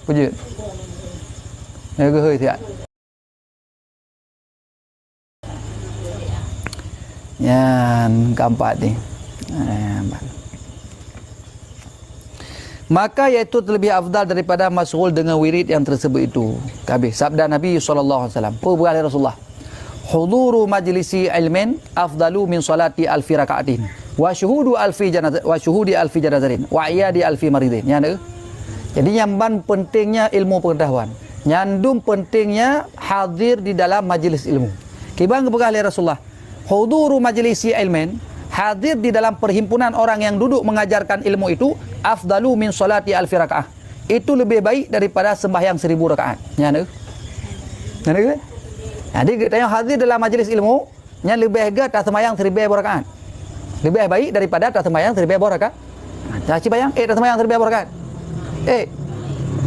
Puji. Ya ke hơi thiệt. Yang keempat ni. Maka iaitu lebih afdal daripada masyghul dengan wirid yang tersebut itu. Habis sabda Nabi sallallahu alaihi wasallam. Perbuatan Rasulullah. Huduru majlisi ilmin afdalu min salati alfi rakaatin wa syuhudu alfi janazah wa syuhudi alfi janazatin wa iyadi alfi maridin. Ya. Jadi nyamban pentingnya ilmu pengetahuan. Nyandung pentingnya hadir di dalam majlis ilmu. Kibang kebegal Rasulullah. Huduru majlisi ilmin, hadir di dalam perhimpunan orang yang duduk mengajarkan ilmu itu afdalu min salati alfi rakaah. Itu lebih baik daripada sembahyang 1000 rakaat. Ya ne? Jadi kita hadir dalam majlis ilmu, nya lebih baik tak sembahyang 1000 rakaat. Lebih baik daripada tak sembahyang 1000 rakaat. Caci bayang tak sembahyang 1000 rakaat.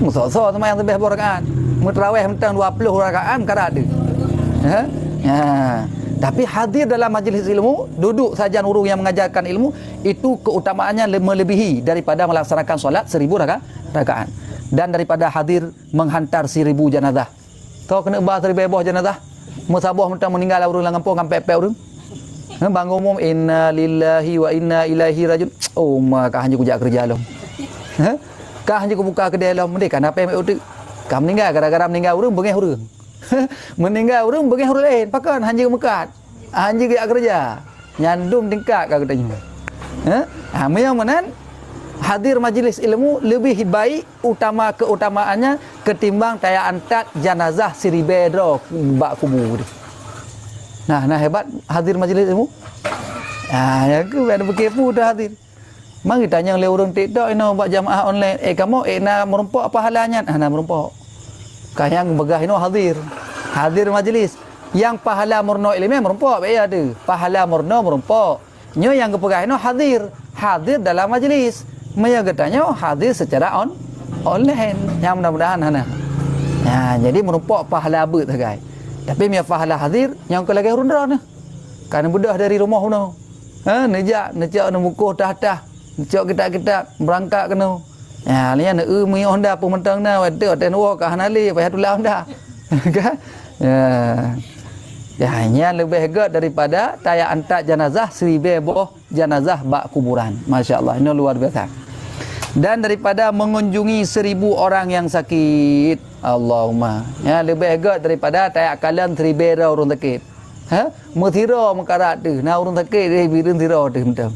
Musa-musa sembahyang 1000 rakaat. Mutarawih mentang 20 rakaat kada ada. Ya. Tapi hadir dalam majlis ilmu, duduk saja nurung yang mengajarkan ilmu, itu keutamaannya melebihi daripada melaksanakan solat 1000 rakaat. Dan daripada hadir menghantar 1000 jenazah. Tahu kena bahas 1000 jenazah? Musabah mentang meninggal orang lang kampung sampai pek orang. Bang umum inna lillahi wa inna ilaihi rajiun. Oh, maka hanya kujak kerja long. Kah hanya buka kedai long mendek kan apa yang utik. Kau meninggal gara-gara meninggal orang bengeh orang. Meninggal orang bagi orang lain pakan hanya mekat hanya dia kerja nyandum tingkat katanya memang mana hadir majlis ilmu lebih baik keutamaannya ketimbang taya antat jenazah siribedro bak kubur. Nah hebat hadir majlis ilmu. Ya ke ada berkepu dah hadir. Mari tanya oleh orang TikTok ini buat jamaah online kamu nak merumpok apa halanya? Nak merumpok. Yang begah ini hadir. Hadir majlis. Yang pahala murno ilmu merempok ya ada. Pahala murno merempok. Nyo yang kepegah ini hadir. Hadir dalam majlis. Maya katanya hadir secara online. Yang mudah-mudahan hana. Ya, jadi merempok pahala abut guys. Tapi mia pahala hadir yang ke lagi rundra ni. Kan budak dari rumah no. Nejak nak mukuh dah. Nejak kita berangkat kena. Ya, lian mi Honda pun mentang na wate ten wo ka hanali payah tulah Honda. Kan? Ya. Ya, hanya lebih hebat daripada taya antak jenazah 1000 boh jenazah bak kuburan. Masya-Allah, ini luar biasa. Dan daripada mengunjungi 1000 orang yang sakit. Allahumma. Ya, lebih hebat daripada taya kalian 1000 orang sakit. Mutira mengkarat tu. Na orang sakit dia birin tira tu mentam.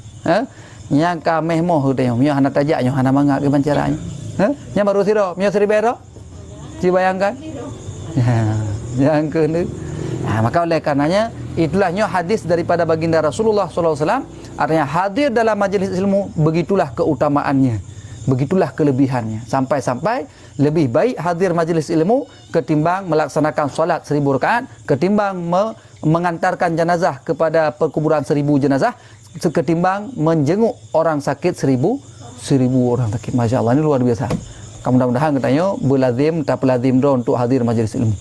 Yang kameh moh tu yang hana tajak yang hana mangak ke pancaranya. Yang baru tira, nya 1000 orang. Dibayangkan? Ya, yang ke ni. Maka oleh karenanya itulahnya hadis daripada baginda Rasulullah SAW, artinya hadir dalam majlis ilmu begitulah keutamaannya, begitulah kelebihannya, sampai-sampai lebih baik hadir majlis ilmu ketimbang melaksanakan solat 1000 rakaat, ketimbang mengantarkan jenazah kepada perkuburan 1000 jenazah, ketimbang menjenguk orang sakit 1000 orang sakit. Masya Allah, ini luar biasa. Mudah-mudahan katanya berlazim tak pelazim dah untuk hadir majlis ilmu.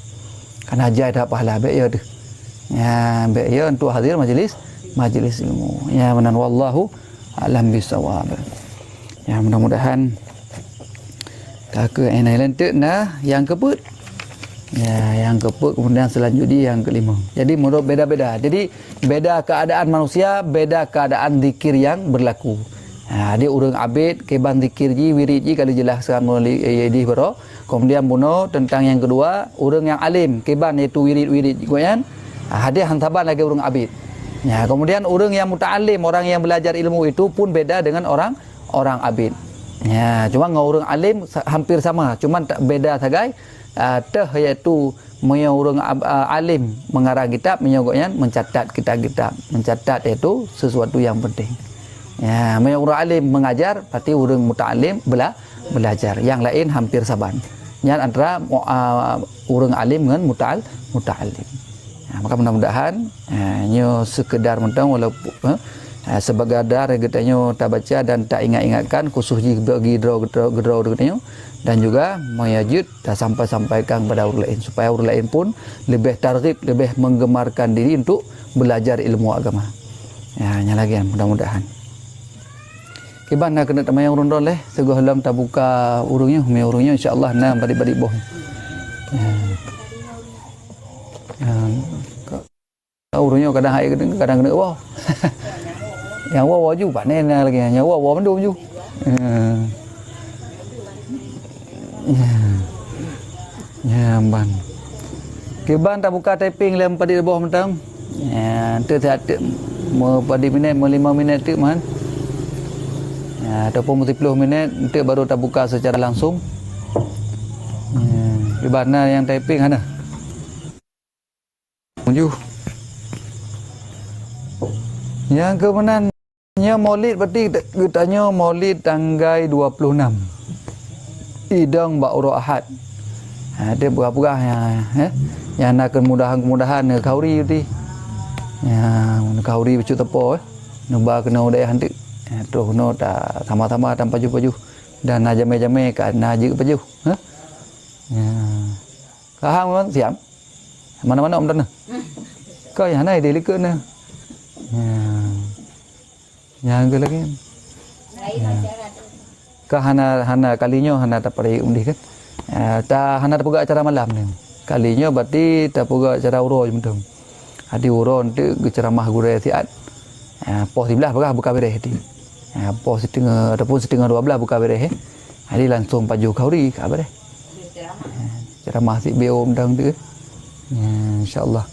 Karena ajar dah pahala baik ya tu. Ya, baik ya untuk hadir majlis ilmu. Ya, menan wallahu alam bisawab. Ya, mudah-mudahan tak ke enai lentuk nah yang keput. Ya, yang keput kemudian selanjutnya yang kelima. Jadi menurut beda-beda. Jadi beda keadaan manusia, beda keadaan zikir yang berlaku. Dia urang abid keban zikir ji wirid ji kalau jelaskan melalui di baro. Kemudian buno tentang yang kedua, urang yang alim keban iaitu wirid-wirid goyan. Hadir hantaban lagi urang abid. Ya, kemudian urang yang muta'alim, orang yang belajar ilmu itu pun beda dengan orang abid. Ya, cuma ngau urang alim hampir sama, cuma tak beda sagai. Teh iaitu moya urang alim mengarang kitab, menyogoyan mencatat kitab-kitab. Mencatat itu sesuatu yang penting. Ya, orang alim mengajar, berarti orang muta'alim belajar. Yang lain hampir saban. Yang antara orang alim dengan muta'alim. Ya, maka mudah-mudahan nyo sekedar mentang walaupun sebagai dar katanya tak baca dan tak ingat-ingatkan khusus bagi gedro katanya, dan juga mayajud tak sampaikan kepada orang lain supaya orang lain pun lebih targhib, lebih menggemarkan diri untuk belajar ilmu agama. Ya, nya lagi mudah-mudahan. Kiban nak kena tamayang urun doleh seguh halam tak buka urungnya me urungnya insyaallah na badi-badi boh. Urungnya kadang hai kadang kena wah. Yang wah ju pak nen lagi yang wah mendung ju. Ya ban. Kiban tak buka typing lem padi boh mentang. Ya tu tak mau padi minit mau 5 minit tu man. Ataupun 30 minit nanti baru tak buka secara langsung. Di mana yang typing mana? Tujuh. Yang kemenannya Maulid berarti katanya Maulid tanggal 26. Idang Ba'ura Ahad. Dia berapa yang nak kemudahan kauri tu. Ya, kauri becu tepo Nuba kena udah hantik. Terus no tak sama-sama tanpa baju dan najame-jame kan naji baju. Ya. Kahang memang siap. Mana-mana om dan. Kau yang mana dia likut na. Ya. Yang ke lagi. Kau hana kalinya hana tak pergi undi kan. Tak hana tak pergi acara malam ni. Kalinya berarti tak pergi acara uro macam. Hadi uro nanti ceramah guru siat. Pos 11 buka beres hati. Pos setengah ataupun setengah 12 buka beres. Hari langsung paju kauri ke beres. Ceramah si BO undang tu. Insya-Allah.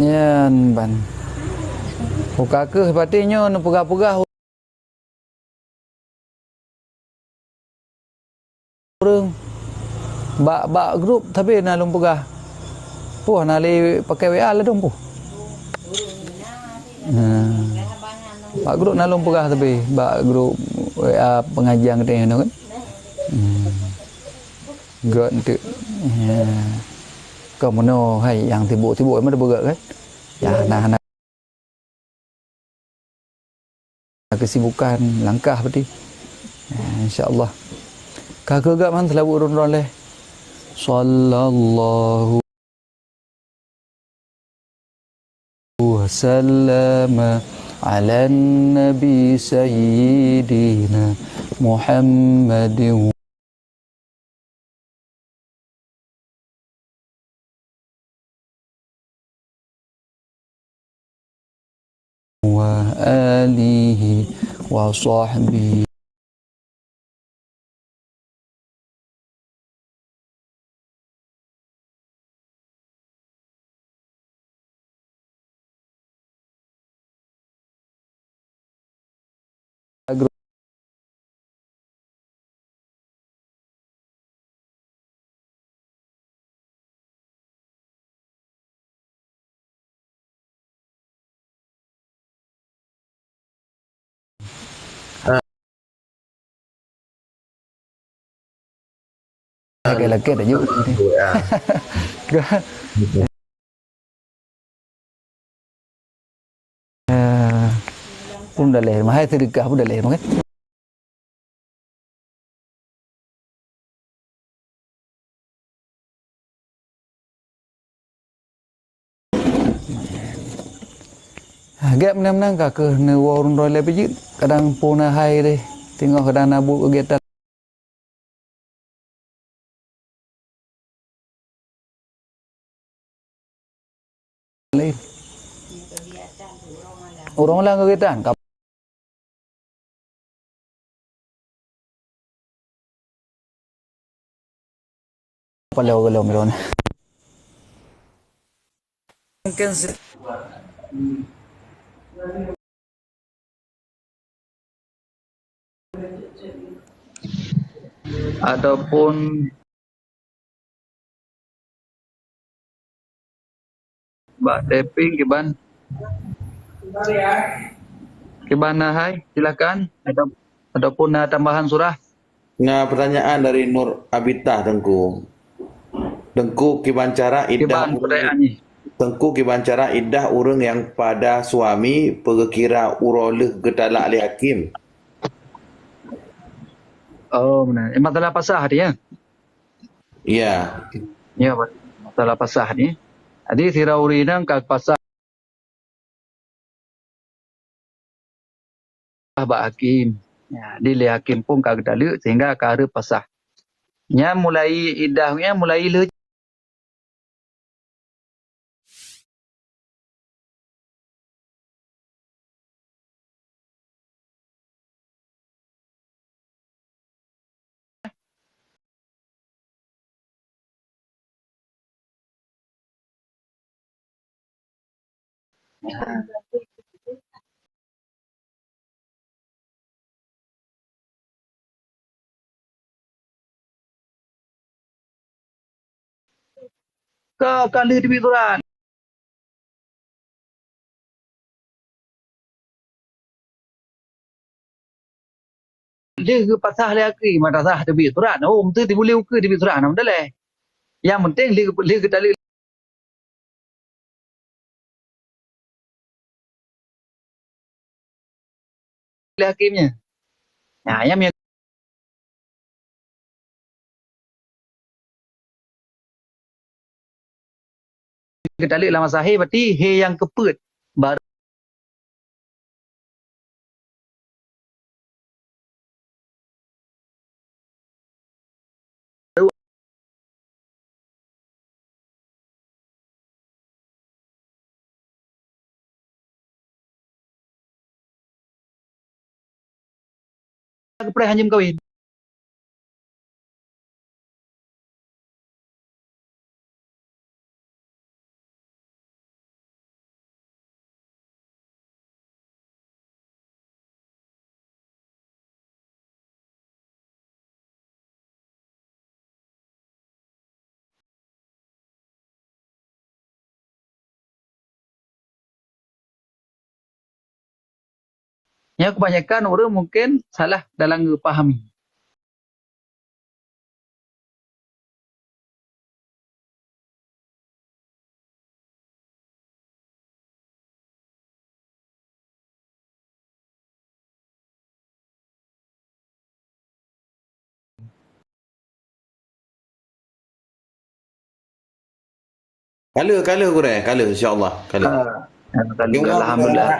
Yan ban. Buka ke sepatutnya nu pegah-pegah urang. Bak grup tapi nalung pegah. Puh nali pakai WA lah dong puh. Bak grup nalung pegah tapi bak grup WA pengajian kita kan. Gak nanti. Kau mana hai yang tibuk-tibuk mana bergerak kan? Ya nah kesibukan langkah berarti. InsyaAllah. Kakak gak man selalu urun roleh. Sallallahu wasallam ala nabi sayyidina Muhammadin wa alihi wa sahbihi. Lagi-lagi dah yuk. Pun dah leh, mahal sedekah pun dah leh, kan? Agak menang-menang kakak ni warung roleh biji kadang punah hai deh. Tengok kadang nabu kegiatan lain. Orang lain kegiatan. Kalau melon. Mungkin ataupun Mbak Teping Kiban hai silakan ataupun tambahan surah. Nah, pertanyaan dari Nur Abitah Tengku. Tengku kibancara iddah Kiban pertanyaannya. Tengku kibancara iddah urang yang pada suami perkira uroleh getalak li hakim. Oh benar. Masalah pasah dia. Ya. Ya, masalah pasah ni. Jadi sirauri nang kag pasah bak hakim. Ya, di hakim pun kag dalil sehingga kara pasah. Nya mulai idahnya mulai le ke kali di bituran. Dia ke pasah le hakim madrasah di bituran. Oh, mesti boleh ke di bituran nam dah leh. Yang penting le ke dalil le hakimnya. Nah, yang ke dalil lama sahih berarti he yang keput baru kepada hanjim kahwin. Yang kebanyakan orang mungkin salah dalam memahami. Kala kurang, kala insya-Allah, kala. Kalau Jom alhamdulillah.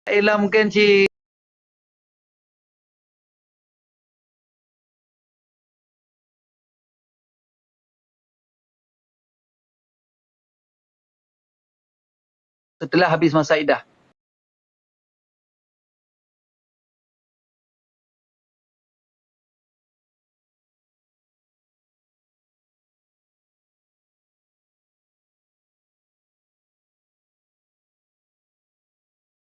Ialah mungkin setelah habis masa iddah.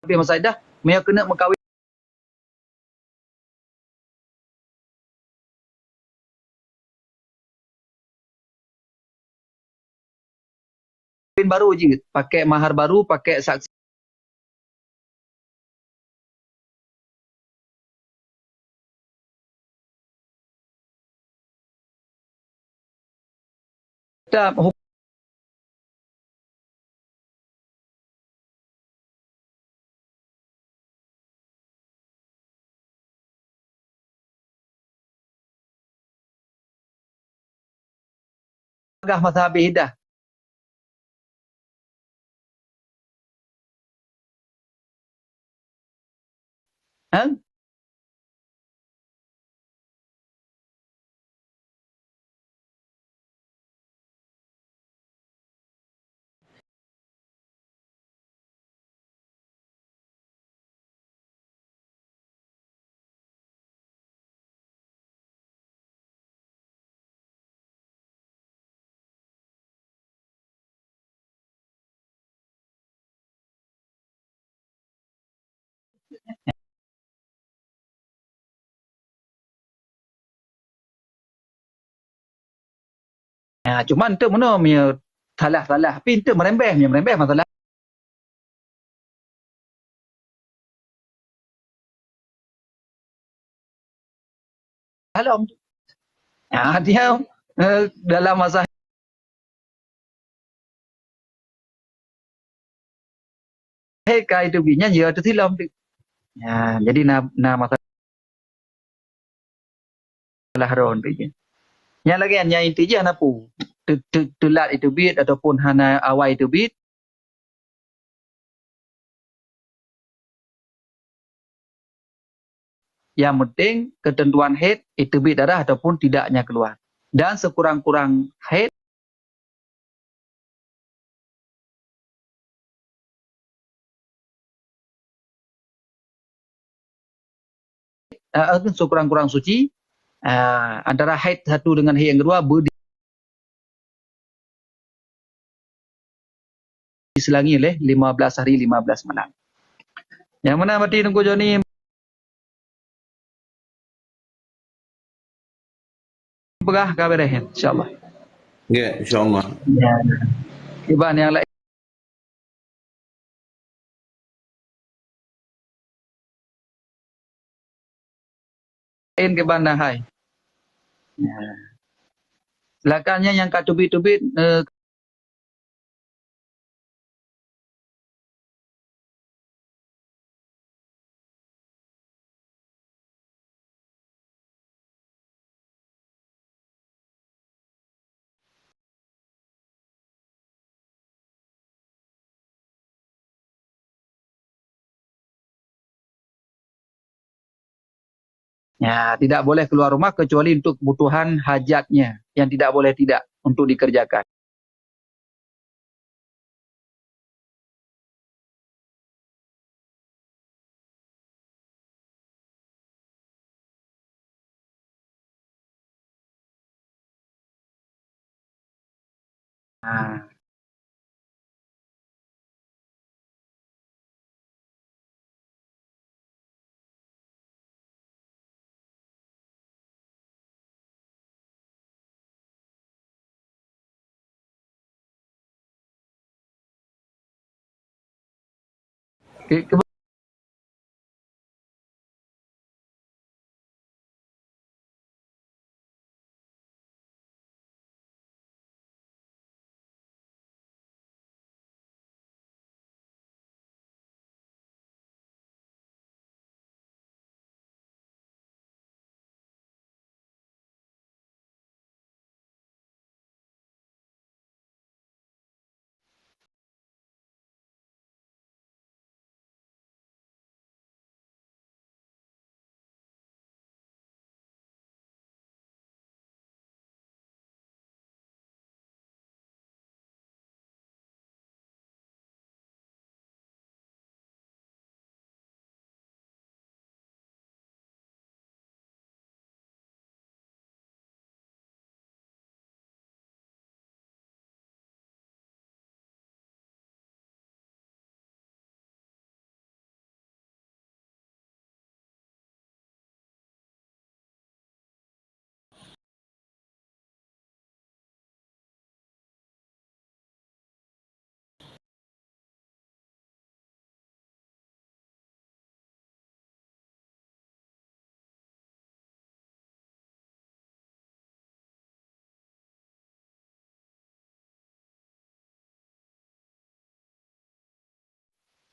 Habis masa iddah, mereka kena berkahwin baru je. Pakai mahar baru, pakai saksi. Hukum agah masa habis iddah. Ha? Cuma ente mana punya salah-salah. Tapi ente merembeh masalah. Halam. Dia dalam masa kah itu binya dia tu silam. Jadi na masalah ron tu je. Yang lagi yang inti je hana pu. Telat itu bit ataupun hana awal itu bit. Yang penting ketentuan haid itu bit darah ataupun tidaknya keluar. Dan sekurang-kurang haid sekurang-kurang suci antara haid satu dengan haid yang kedua diselangi oleh 15 hari 15 malam. Yang mana mati nunggu Joni begah kabareh insyaallah. Ya, insya-Allah. Ya. Iban yang lain ke bandar hai. Silakannya yang kat tubit-tubit tidak boleh keluar rumah kecuali untuk kebutuhan hajatnya yang tidak boleh tidak untuk dikerjakan. Ha. ke-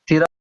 sirap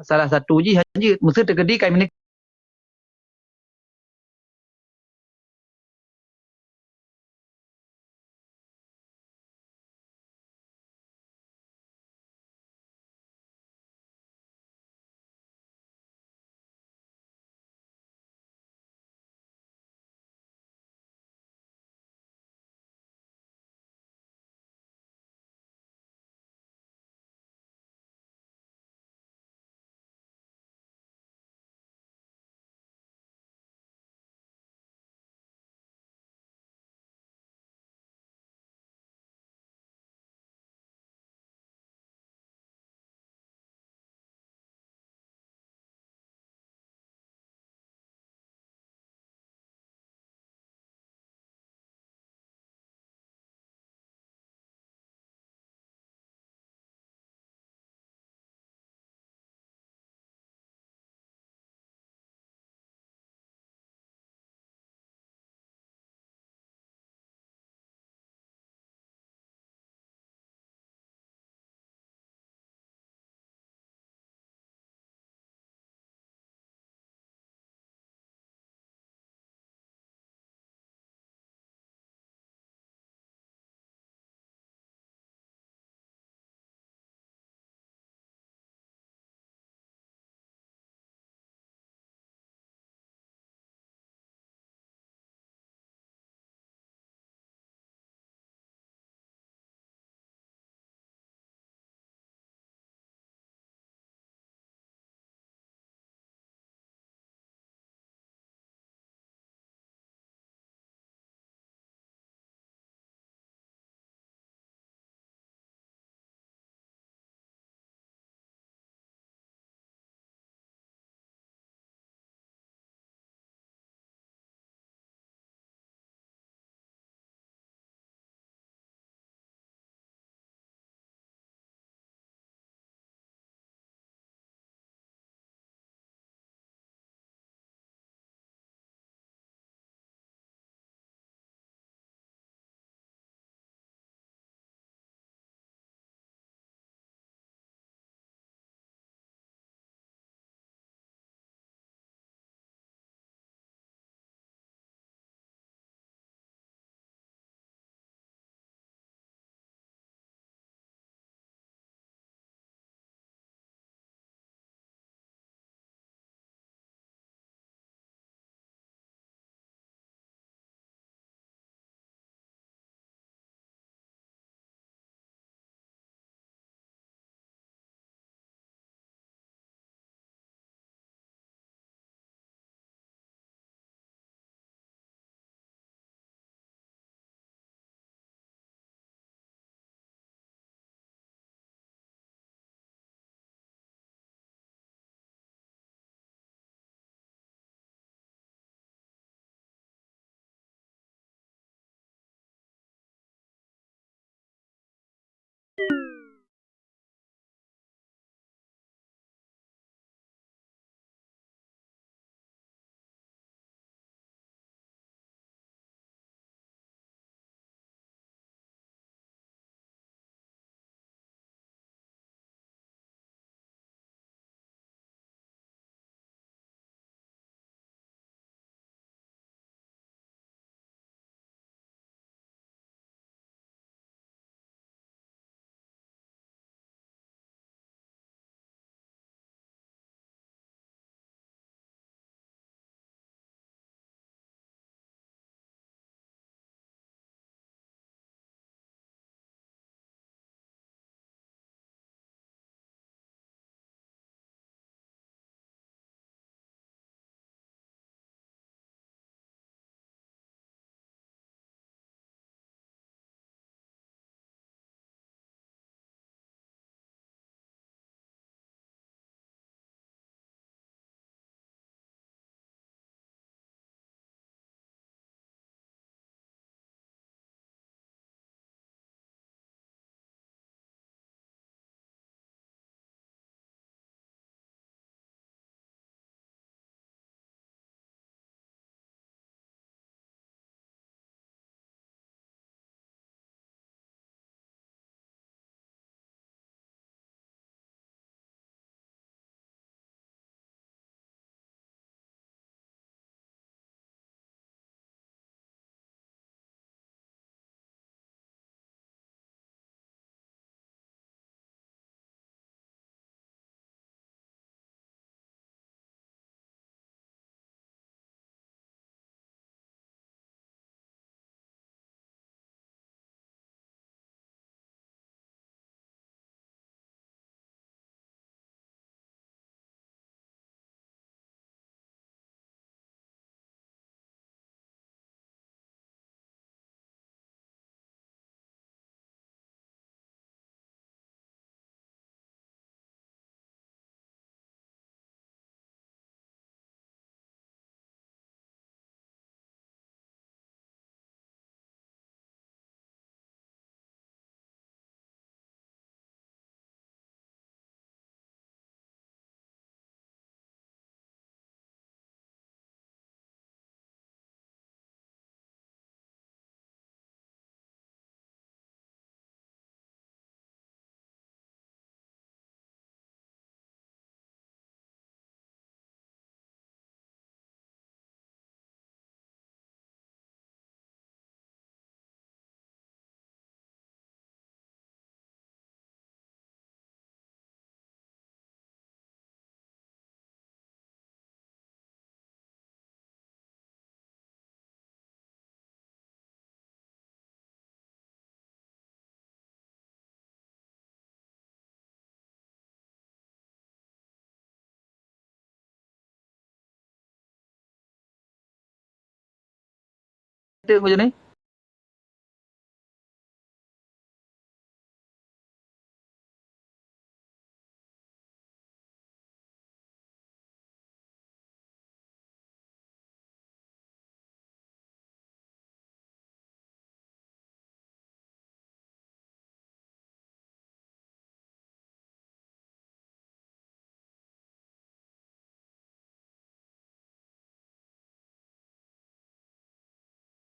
salah satu je haji mesti tergedi kai menik Tengok macam ni.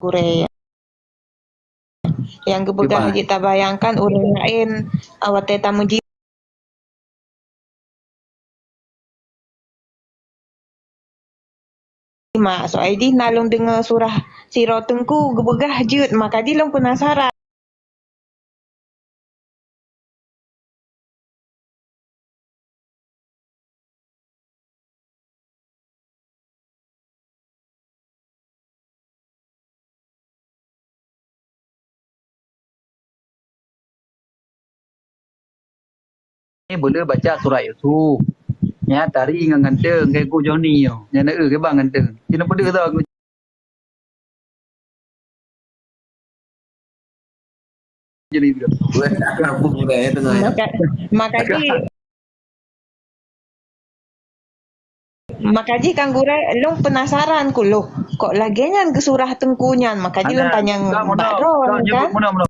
Korea. Yang kepegang Gimana? kita bayangkan orang lain awak tamu jima. So ID nalung dengar surah sirah tengku gebegah jut maka di long penasaran. Ni boleh baca surah Yusuf. Ya, tari dengan nganteng kayak ku Johnny yo. Nya nak ke bang nganteng. Kena pada tau aku. Jadi tu. Kampung orang tengah ya. Maka ji kang gurai long penasaran ku loh kok lagian ke surah tengkunyan maka ji long tanya bakron kan. Mana.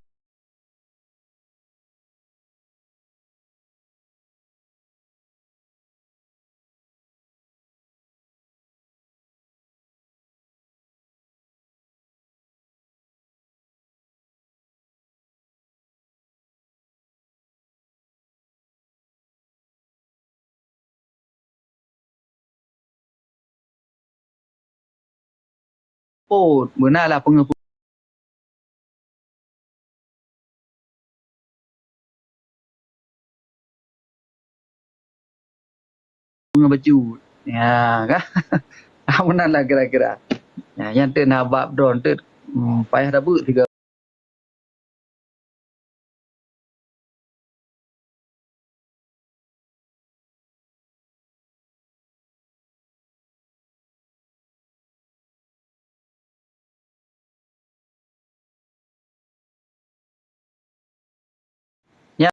Oh, benarlah pengepu. Baju. Ya, kan? Benarlah kira-kira. Ya, yang tu nak bab drone tu payah dah buat tiga. Ya.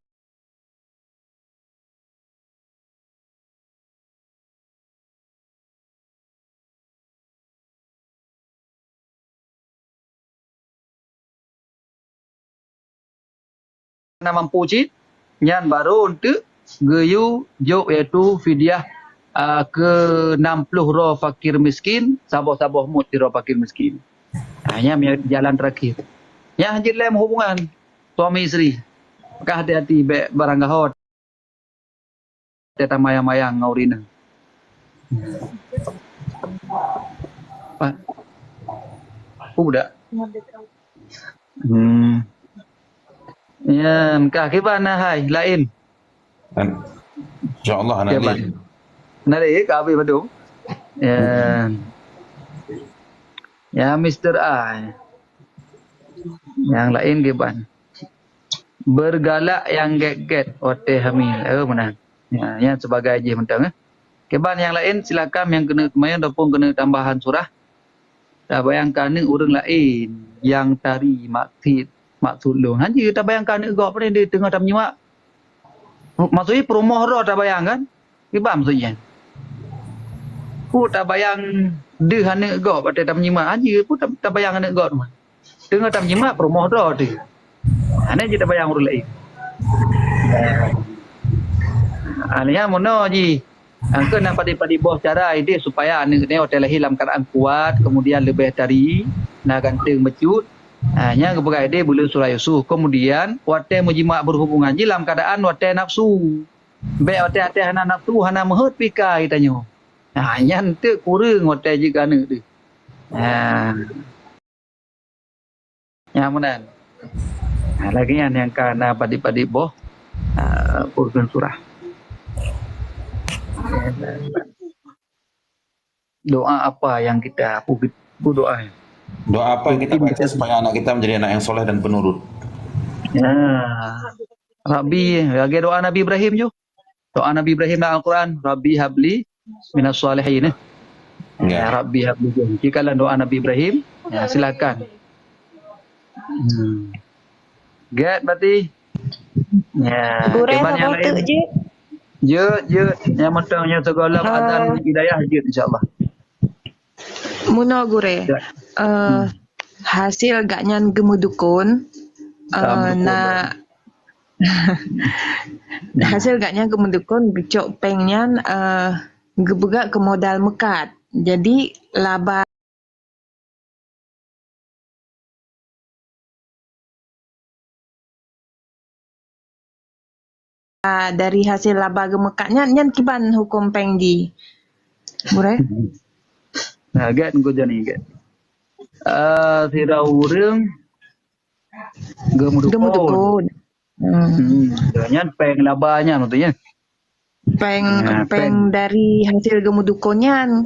Nak mampu cik, yang baru untuk geyu jok iaitu fidyah ke 60 roh fakir miskin, sabah-sabah mut di roh fakir miskin. Hanya jalan terakhir. Yang hajit lain hubungan suami isteri. Maka hati-hati barang gahot. Teta mayang-mayang ngaurina. Pak. Udah. Ya, kah kibana hai lain. InsyaAllah anak ni. Nari ka abi badung. Ya. Ya Mr. A. Yang lain giban. Bergalak yang get-get ote hamil. Mana? Ya, yang sebagai aja mentang. Keban yang lain silakan yang kena kemayan ataupun kena tambahan surah. Dah bayangkan ni orang lain yang tari maksud lu. Hanya kita bayangkan ni gak pada di tengah tam nyimak. Maksudnya perumoh roh tak bayangkan. Keban maksudnya. Ku tak bayang dia hanya gak pada tam nyimak. Hanya pun tak bayang hanya gak tu. Tengah tam nyimak perumoh roh tu. Hanya kita bayang orang lain. Alihnya mana ji? Angka nak padi bos cara ide supaya anak ni hotel lahir dalam keadaan kuat, kemudian lebih tari, nak ganteng mecut. Hanya kepada ide boleh surah Yusuf. Kemudian hotel menjimak berhubungan ji dalam keadaan hotel nafsu. Baik hotel hana nafsu, hana mahut pika itanya. Hanya nanti kurang hotel juga anak tu. Yang mana? Lagi yang kana padi bos urgen surah. Doa apa yang kita doa? Doa apa yang kita baca supaya anak kita menjadi anak yang soleh dan penurut? Ya, Rabbi, lagi doa Nabi Ibrahim jo. Doa Nabi Ibrahim dalam Al-Quran, Rabbi habli minas salihin. Ya, Rabbi habli. Jika doa Nabi Ibrahim, ya silakan. Get berarti. Ya, Gure keban yang sama lain. tu je. Je, yang mentangnya segala azan hidayah je insya-Allah. Muno gure. Ya. Hasil gak nyan gemudukun. Mendukung. Hasil gak nyan gemudukun gecok pengnya gebegak ke modal mekat. Jadi laba dari hasil laba gemekatnya nyan kiban hukum peng di. Gure? Nah, get go jani get. Sira urang gemudukun. Gemudukun. Nyan peng labanya nutunya. Peng Nah, peng dari hasil gemudukunnya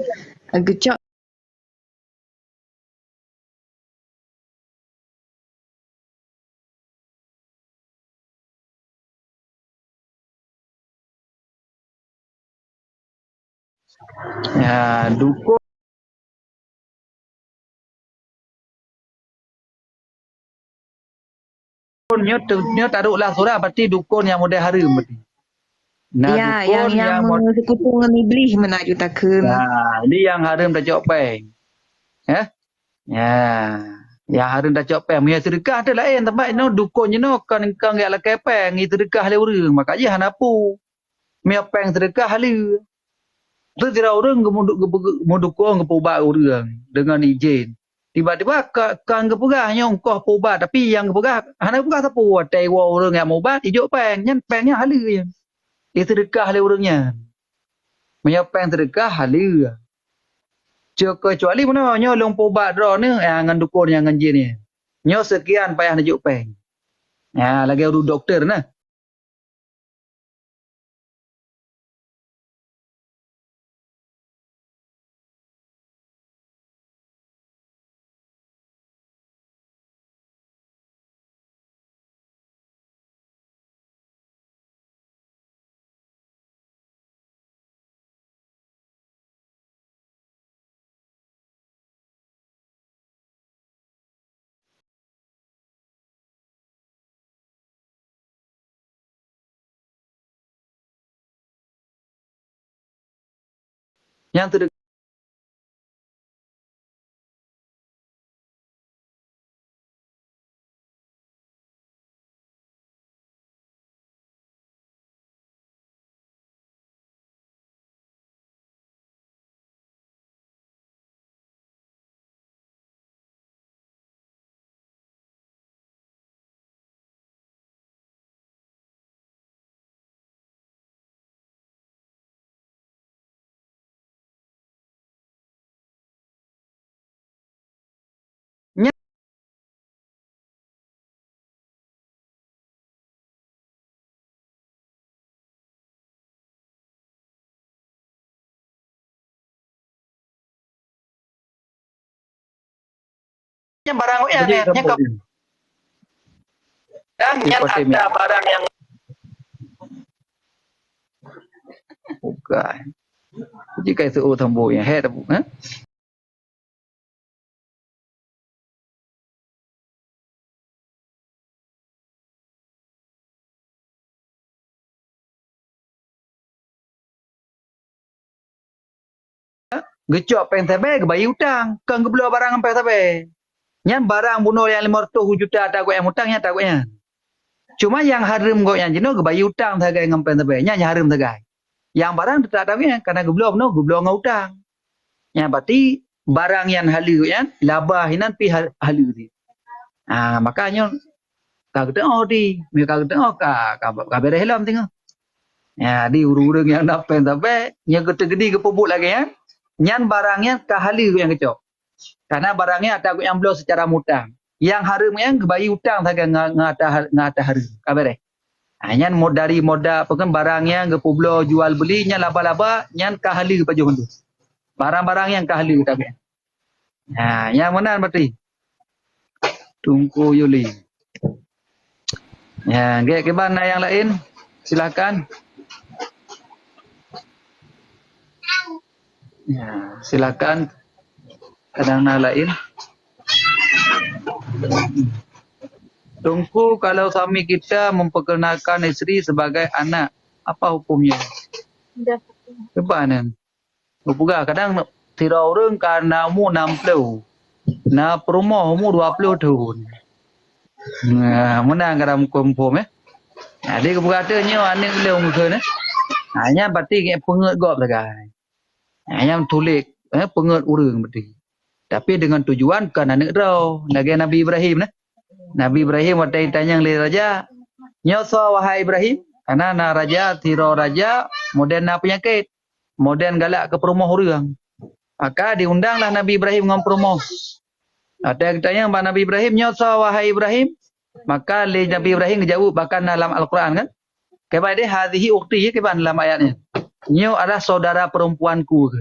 gecok Ya, dukun nyo taruhlah surah berarti dukun yang model harum berarti. Nah, ya dukun yang yang sekutu dengan iblis menajutakeun. nah, ini yang harum dah cok peng. Ya. Ya harum dah cok peng. Punya sedekah tu lain tempat no dukun je no kan gak la kepeng itu sedekah le urang. Makanya hanapu. Punya peng sedekah le. Tu tidak orang gemudukun gepubat urang dengan izin. Tiba-tiba kan gepegah nyongkoh pubat tapi yang gepegah hana pegah sapu tewa orang yang mubat ijo peng nyan pengnya halu je. Itu sedekah le urangnya. Punya peng sedekah halu. Kecuali mana nyo long pubat dro ni ngan dukun yang ngan jin ni. Nyo sekian payah najuk peng. Ya lagi urut doktor nah. Yang sedekah barang yang nyekap. Dan yang ada barang yang bukan. Jika itu thambo yang head gecok peng tabe ke bayi utang kan gebelo barang sampai tabe. Nyan barang bunuh yang 500 juta tak yang utang nya tak nya. Cuma yang harum go yang jino ke bayi utang tagai ngam peng tabe nya harum tagai. Yang barang tak tabe karena gebelo ngau utang. Ya berarti barang yang halu yan laba hinan pi halu di. Makanya kagak di, mereka kagak ka bere helam tengok. Ya di urung yang dapat sampai yang gede-gede ke pupuk lagi ya. Nyan barangnya kahali yang kecok. Karena barangnya tak yang belum secara mutang. Yang harum yang kebayi utang saja ngata harum. Kabere. Nyan dari moda pekan barangnya ke publo jual beli nyan laba-laba nyan kahali ke paju hendu. Barang-barang yang kahali tapi. Yang mana berarti? Tungku Yuli. Ya, ke mana yang lain? Silakan. Ya, silakan. Kadang lain. Tungku, kalau suami kita memperkenalkan isteri sebagai anak, apa hukumnya? Bagaimana? Bukan, kadang tira orang karena umur 60. Nah, perumah umur 20 tahun. Nah, menang kadang kumpul Jadi katanya anak beliau muka hanya berarti penget gop sagai. Hanya tulis penget orang berarti. Tapi dengan tujuan kan anak rau. Nabi Ibrahim Nabi Ibrahim waktu tanya le raja, nyoso wahai Ibrahim, karena na raja tiro raja moden na penyakit, moden galak ke perumah orang. Maka diundanglah Nabi Ibrahim ngam perumah. Ada yang tanya Nabi Ibrahim, nyoso wahai Ibrahim, maka le Nabi Ibrahim ngejawab bahkan dalam Al-Quran kan. Kepada dia hadhihi ukhti keban dalam ayatnya. Nyo adalah saudara perempuanku.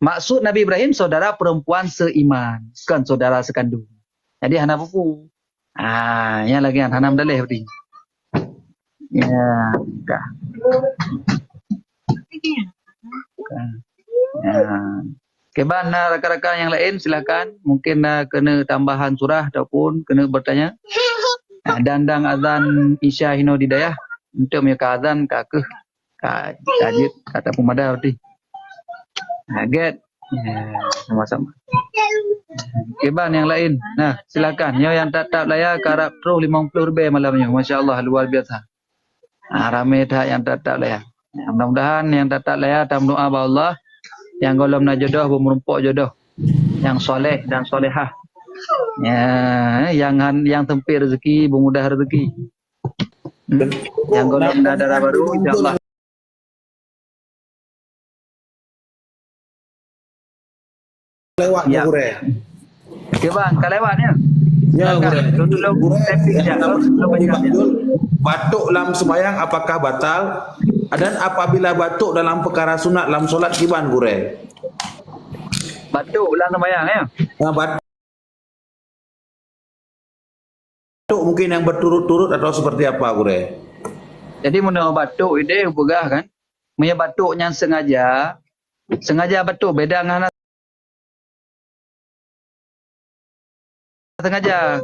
Maksud Nabi Ibrahim saudara perempuan seiman, bukan saudara sekandung. Jadi hana buku. Yang lagi yang hanam dalih berarti. Ya, dah. Keban rakan-rakan yang lain silakan. Mungkin kena tambahan surah ataupun kena bertanya. Dandang azan Isya hino didayah untuk mereka azan ke kajit kata pemada berarti. Get. Sama-sama. Keban yang lain. Nah, silakan. Yang tak layak karap terus 50 lebih malamnya. Masya-Allah luar biasa. Ramai dah yang tak layak. Mudah-mudahan yang tak layak dalam doa Allah yang golom na jodoh merumpuk jodoh. Yang soleh dan solehah. Yang tempir rezeki, bermudah rezeki. Yang golom na darah baru insya-Allah. Lewat Ya. Gure. Okey bang, kalau lewatnya. Ya Gure. Tolong Batuk dalam sembahyang apakah batal? Dan apabila batuk dalam perkara sunat dalam solat kiban Gure? Batuk ulang sembahyang ya. Batuk mungkin yang berturut-turut atau seperti apa Gure? Jadi mana batuk ide begah kan? Punya batuk yang sengaja batuk beda dengan sengaja.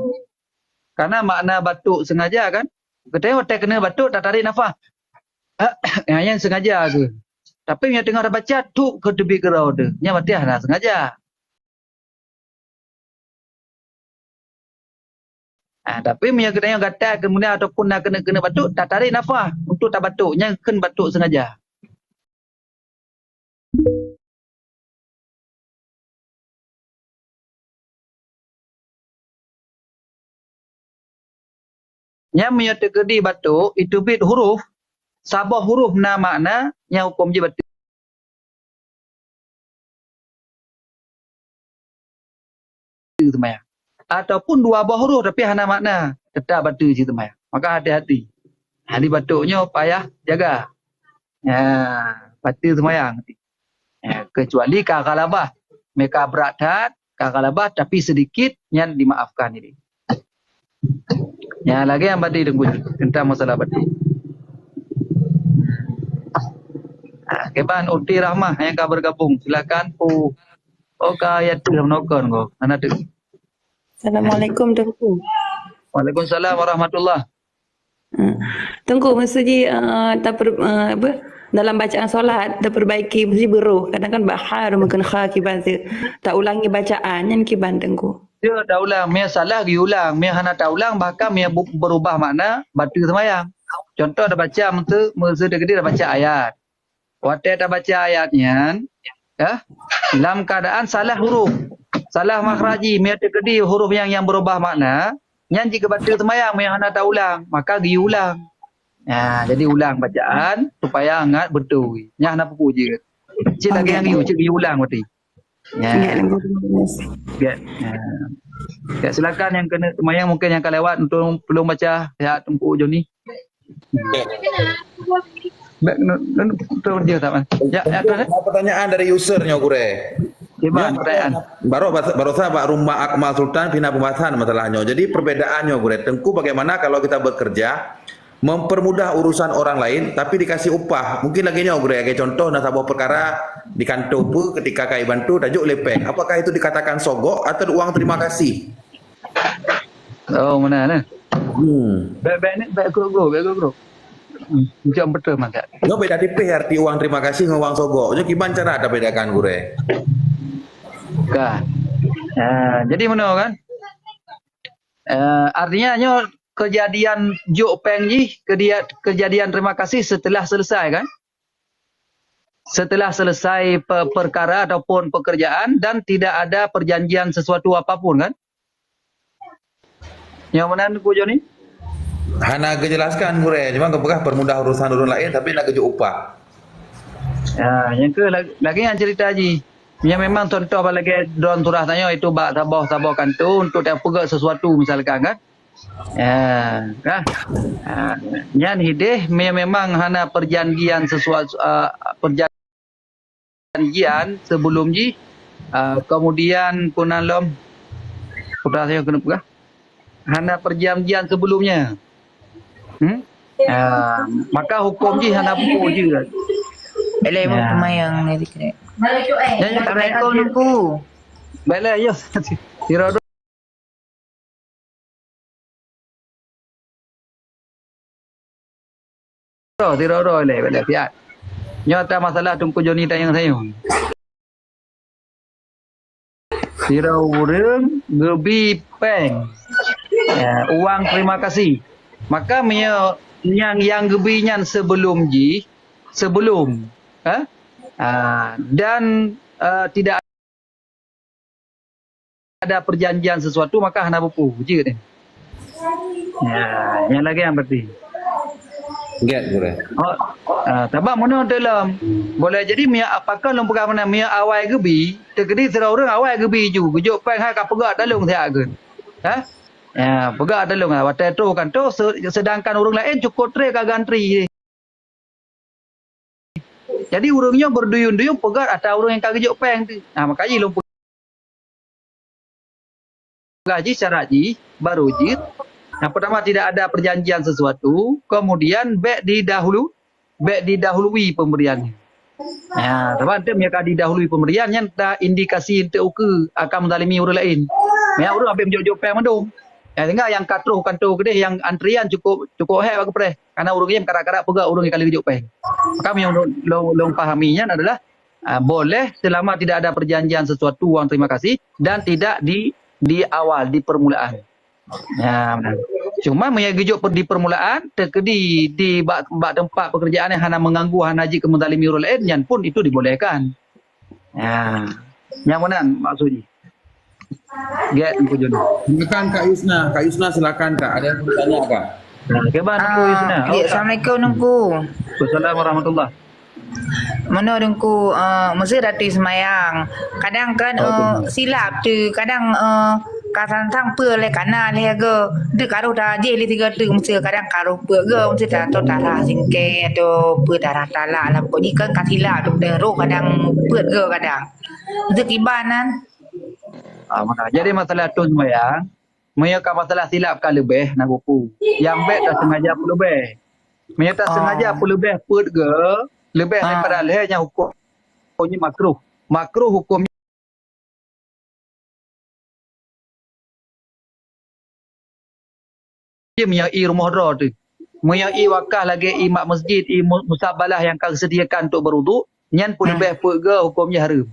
Karena makna batuk sengaja kan? Katanya otak kena batuk tak tarik nafas. Yang sengaja tu. Tapi yang tengah baca tu ke tepi kerau tu. Yang mati nak sengaja. Tapi yang kena yang gatal kemudian ataupun nak kena batuk tak tarik nafas untuk tak batuk. Yang kena batuk sengaja. Yang menyertai batuk itu bit huruf sabah huruf na makna yang hukum je batuk semaya. Ataupun dua buah huruf tapi hana makna tetap batuk je semaya. Maka hati-hati. Di batuknya payah jaga. Batuk semayang. Kecuali kakalabah. Mereka berat kakalabah tapi sedikit yang dimaafkan ini. Yang lagi yang badi dengkuj tentang masalah badi. Keban Uti Rahmah yang kau bergabung. Silakan pu. Ayat dalam nokon ko. Anak tu. Assalamualaikum Tengku. Waalaikumsalam warahmatullah. Tengku mesti dalam bacaan solat terperbaiki mesti beruh. Kadang kan bahar mungkin kha kiban tu. Tak ulangi bacaan yang kiban Tengku. Dia dah ulang, dia salah diulang, dia hana tak ulang bahkan dia berubah makna batu semayang. Contoh dah baca mesti dia dah baca ayat. Waktu dah baca ayatnya, dalam keadaan salah huruf, salah makhraji, dia terkedi huruf yang berubah makna, yang jika batu semayang dia hana tak ulang, maka diulang. Jadi ulang bacaan supaya ingat betul. Nya hana pukul je. Cik lagi yang diulang berarti. Silakan yang kena semayang mungkin yang akan lewat untuk belum baca ayat Tengku Joni. Baik, terus dia tak man. Pertanyaan dari usernya Gure. Gimana pertanyaan? Baru Pak Rumah Akmal Sultan pindah pembahasan masalahnya. Jadi perbedaannya Gure, Tengku bagaimana kalau kita bekerja mempermudah urusan orang lain tapi dikasih upah. Mungkin lagi nya Gure kayak contoh nah sebuah perkara di kantor pun ketika kai bantu tajuk lepeng. Apakah itu dikatakan sogok atau uang terima kasih? Oh, mana nah? Baik ni, baik guru. Macam betul mantap. Nyo beda tipis arti uang terima kasih dengan uang sogok. Nyo gimana cara ada bedakan gure? Kan. Jadi mana kan? Artinya nyo kejadian juk peng ni, kejadian terima kasih setelah selesai kan? Setelah selesai perkara ataupun pekerjaan dan tidak ada perjanjian sesuatu apapun kan? Yang mana ku jo ni? Hana kejelaskan gure, cuma kepegah permudah urusan orang lain tapi nak kejuk upah. Yang ke lagi yang cerita haji. Yang memang contoh lagi don turah tanya itu bak tabah kantu untuk dia pegang sesuatu misalkan kan? Kan? Yang hideh memang hana perjanjian sesuatu perjanjian sebelum ji kemudian punalom putra saya kena pegang. Hana perjanjian sebelumnya. Maka hukum ji hana buku je. Elai pun pemayang ni dikira. Assalamualaikum nungku. Baiklah ya. Tiro le baiklah siap. Nyata masalah tungku Joni tayang saya. Tiro urang gebi peng. Uang terima kasih. Maka yang gebinyan sebelum dan tidak ada perjanjian sesuatu maka hana buku je ni. Yang lagi yang berarti. Get gure. Tabak mana dalam boleh jadi apakah lom pegang mana awal gebi terkedi serang awal gebi ju gujuk pang ha ka pegak dalung siak ke. Pegak dalung watai tu kan tu sedangkan orang lain cukup tre ka gantri. Jadi urangnya berduyun-duyun pegat atau orang yang kagak peng tu. Makanya lom gaji syarat ji baru ji. Yang pertama tidak ada perjanjian sesuatu, kemudian baik didahului pemberiannya. Sebab dia mereka didahului pemberian yang tak indikasi untuk akan mendalimi orang lain. Yang orang ambil menjauh-jauh peng mandum. Yang tinggal yang katruh kantor kedai yang antrian cukup hebat kepada karena orang yang karak-karak pegak orang yang kali kejauh peng. Maka yang long pahaminya adalah boleh selama tidak ada perjanjian sesuatu uang terima kasih dan tidak di awal di permulaan. Benar. Cuma mengajuk di permulaan terkedi di bak tempat pekerjaan yang hana mengganggu hana ji kemendalimi orang lain yang pun itu dibolehkan. Yang mana maksudnya? Get pujun. Silakan Kak Yusna. Kak Yusna silakan Kak. Ada yang bertanya Kak? Bagaimana Nungku Yusna? Assalamualaikum nungku. Assalamualaikum warahmatullahi. Mana nungku mesti rati semayang. Kadang kan silap tu, kadang kadang tang pe le kana le ge. De karo dah je le 3 tu mesti kadang karo pe ge mesti dah tu darah singke atau pe darah talak lah. Pokoknya kan silap tu ro kadang pe ge kadang. Itu kibanan. Jadi masalah tu semayang, menyaka masalah silap kan lebih nak buku. Yang baik tak sengaja pun lebih. Menyata sengaja pun lebih put ke, lebih daripada lehernya hukumnya makruh. Makruh hukumnya menyai rumah dra tu. Menyai wakah lagi imak masjid, musabalah yang kau sediakan untuk berwuduk, nyan pun lebih put ke hukumnya haram.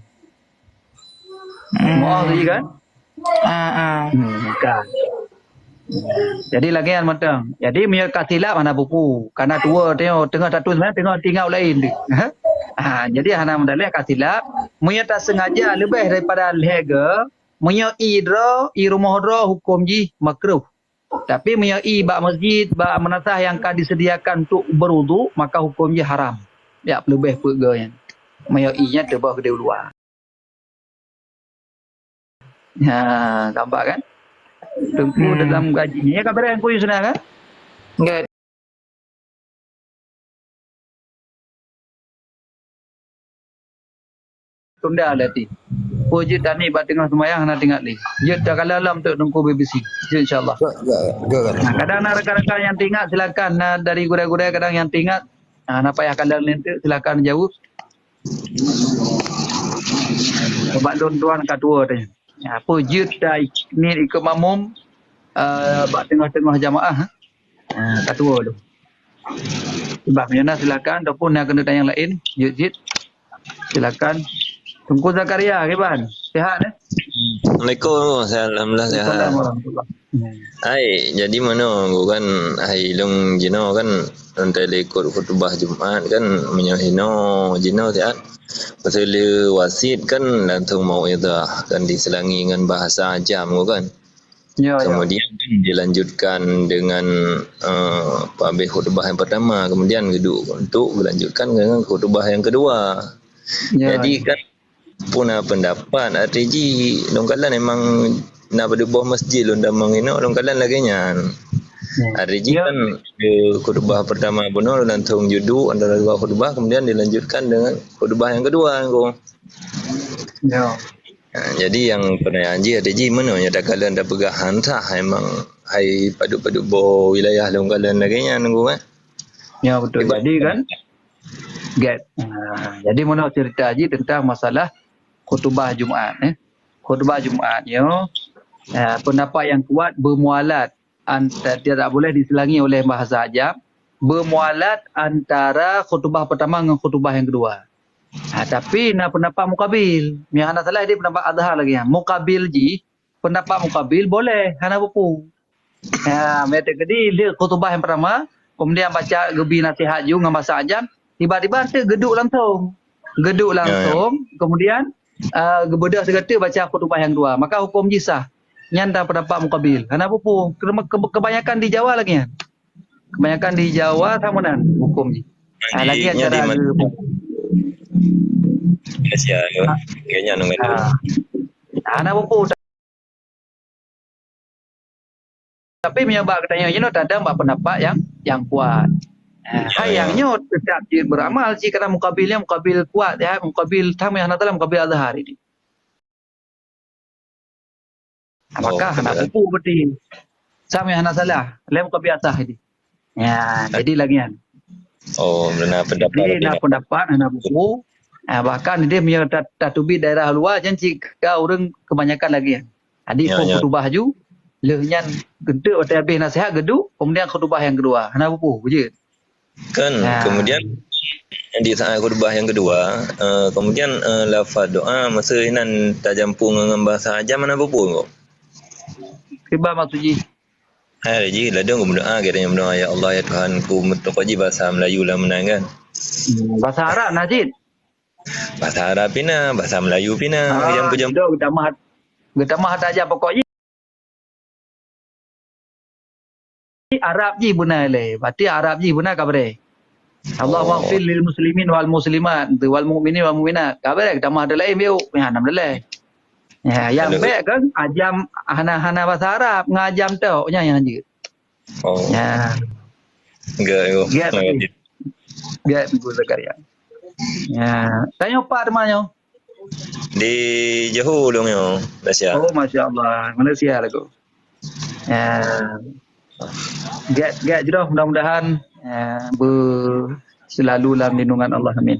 Mohon kan? Kan. Jadi lagi yang matang. Jadi mereka silap mana buku. Karena tua tengok tengah satu sebenarnya tengok tinggal lain dia. Jadi hana mendalih kasilap. Mereka tak sengaja lebih daripada lega. Mereka idra, rumah dra hukum ji makruh. Tapi mereka bak masjid, bak menasah yang akan disediakan untuk berwuduk, maka hukum ji haram. Dia lebih pegawai. Mereka nya terbah ke luar. Nampak kan? Tengku dalam gaji ni kan berang ku Yusna kan? Enggak. Tunda lati. Puji tani bat tengah semayang nak tengok ni. Je dah kalam untuk tengku BBC. Insya-Allah. Kadang nak rakan-rakan yang tengok silakan dari gurau-gurau kadang yang tengok nak payah kalam ni silakan jawab. Sebab tuan-tuan kat tua tanya. Apa jut dah ni ikut makmum bak tengah-tengah jamaah kat tua tu. Sebab Yana silakan ataupun nak kena tanya yang lain, Jid silakan. Tunggu Zakaria Kiban. Sihat Assalamualaikum. Alhamdulillah sihat. Assalamualaikum warahmatullahi. Hai, jadi mana aku kan hai long jino kan nanti ikut khutbah Jumaat kan menyahino jino sihat. Pasal wasit kan langsung mau itu kan diselangi dengan bahasa ajam kan. Ya, Kemudian dilanjutkan dengan habis khutbah yang pertama, kemudian geduk untuk dilanjutkan dengan khutbah yang kedua. ya. Jadi kan puna pendapat RTG dongkalan memang nak berdua masjid londang mangino dongkalan lagi nyan. RTG kan khutbah pertama benar langsung juduk antara dua khutbah kemudian dilanjutkan dengan khutbah yang kedua ko. Ya. Jadi yang pernah anji RTG mana yang dah kalian dah pegahan sah memang hai paduk-paduk bo wilayah dongkalan lagi nyan ko kan. Ya betul. Jadi kan jadi mana cerita Haji tentang masalah khutbah Jumaat khutbah Jumaatnya pendapat yang kuat bermualat tidak boleh diselangi oleh bahasa ajam, bermualat antara khutbah pertama dengan khutbah yang kedua. Tapi nak pendapat mukabil, yang hana salah dia pendapat adhar lagi mukabil ji, pendapat mukabil boleh hana buku. Mereka jadi dia khutbah yang pertama kemudian baca gebi nasihat juga dengan bahasa ajam, tiba-tiba nanti geduk langsung kemudian bedah segata baca khutbah yang kedua, maka hukum jisah nyanda pendapat mukabil. Kenapa pun kebanyakan di Jawa lagi kebanyakan di Jawa sama nan hukum ni. Lagi acara Malaysia kayaknya nunggu. Kenapa pun tapi menyebab katanya tak ada pendapat yang kuat. Hayangnya tetap beramal jika mukabilnya mukabil kuat mukabil tamu yang datang mukabil azhar ini. Maka hendak buku berarti sama yang salah lain mukabil azhar ini. Jadi lagian. Benar pendapat. Jadi nak pendapat hendak buku bahkan dia punya tatubi daerah luar jika orang kebanyakan lagi. Adik khutbah ju lehnya gentuk atau habis nasihat geduk kemudian khutbah yang kedua. Hendak buku je. Kan kemudian di saat khutbah yang kedua kemudian lafaz doa masa inan tajampung dengan bahasa ajam mana apa pun kok tiba maksudnya hari ji ladang berdoa katanya berdoa ya Allah ya Tuhanku mutlaqaji bahasa Melayu lah menang kan bahasa Arab Najid bahasa Arab pina bahasa Melayu pina yang pejam kita mah aja pokoknya Arab ji benar le. Berarti Arab ji benar kabar. Allah maghfir lil muslimin wal muslimat wal mu'minin wal mu'minat. Kabar kita mah ada lain biu. Ya nam le. Yang baik kan ajam hana bahasa Arab ngajam tu nya yang je. Enggak Ibu Zakaria. Tanya apa temannya? Di jauh dong yo, Malaysia. Oh masya-Allah, Malaysia lah ko. Get je dah mudah-mudahan selalu dalam lindungan Allah amin.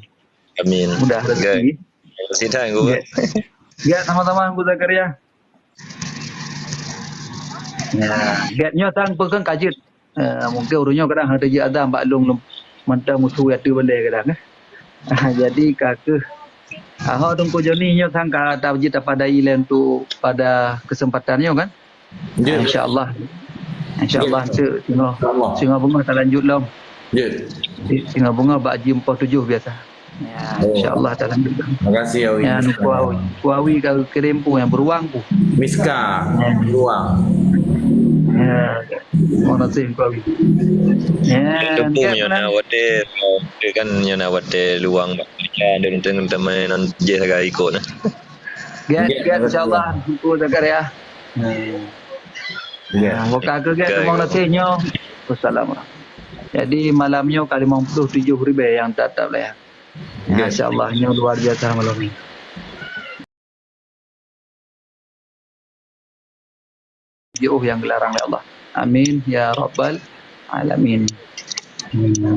Amin. Mudah rezeki. Sidang gua. Get sama-sama Ibu Zakaria. Getnya sang pegang kajit. Mungkin urunya kadang ada je ada mbak long mentah musuh ya tu benda kadang. Jadi kakak tunggu Joni nya sang kata wajib pada ilan tu pada kesempatannya kan. Insya-Allah. InsyaAllah singa bunga tak lanjut lah. Singa bunga bak jam 47 biasa. InsyaAllah tak lanjut lah. Terima kasih Awi. Yang Kuawi kalau kirim pun yang beruang pun. Miska beruang. Terima kasih Kuawi. Itu pun yang nak wate kan yang nak wate luang dan teman-teman non je agak ikut nah. Get insyaAllah Ibu Zakaria. Bukan ke semua nasinya. Wassalamualaikum. Jadi malamnya kali 57 ribu yang tetap lah ya. Masya-Allah nya luar biasa malam ini. Jauh yang dilarang oleh Allah. Amin ya rabbal alamin.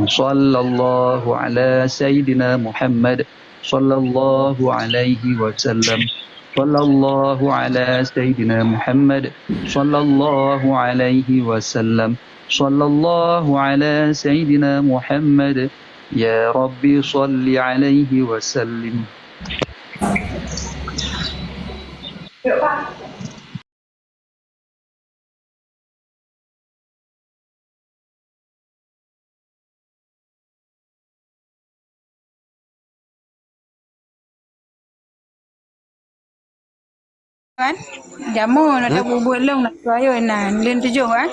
Sallallahu ala sayyidina Muhammad sallallahu alaihi wasallam. sallallahu ala sayyidina Muhammad sallallahu alaihi wasallam sallallahu ala sayyidina Muhammad ya Rabbi salli alaihi wasallim. Kan jamu nak ada bubuh long nak ayo nan len tujuh kan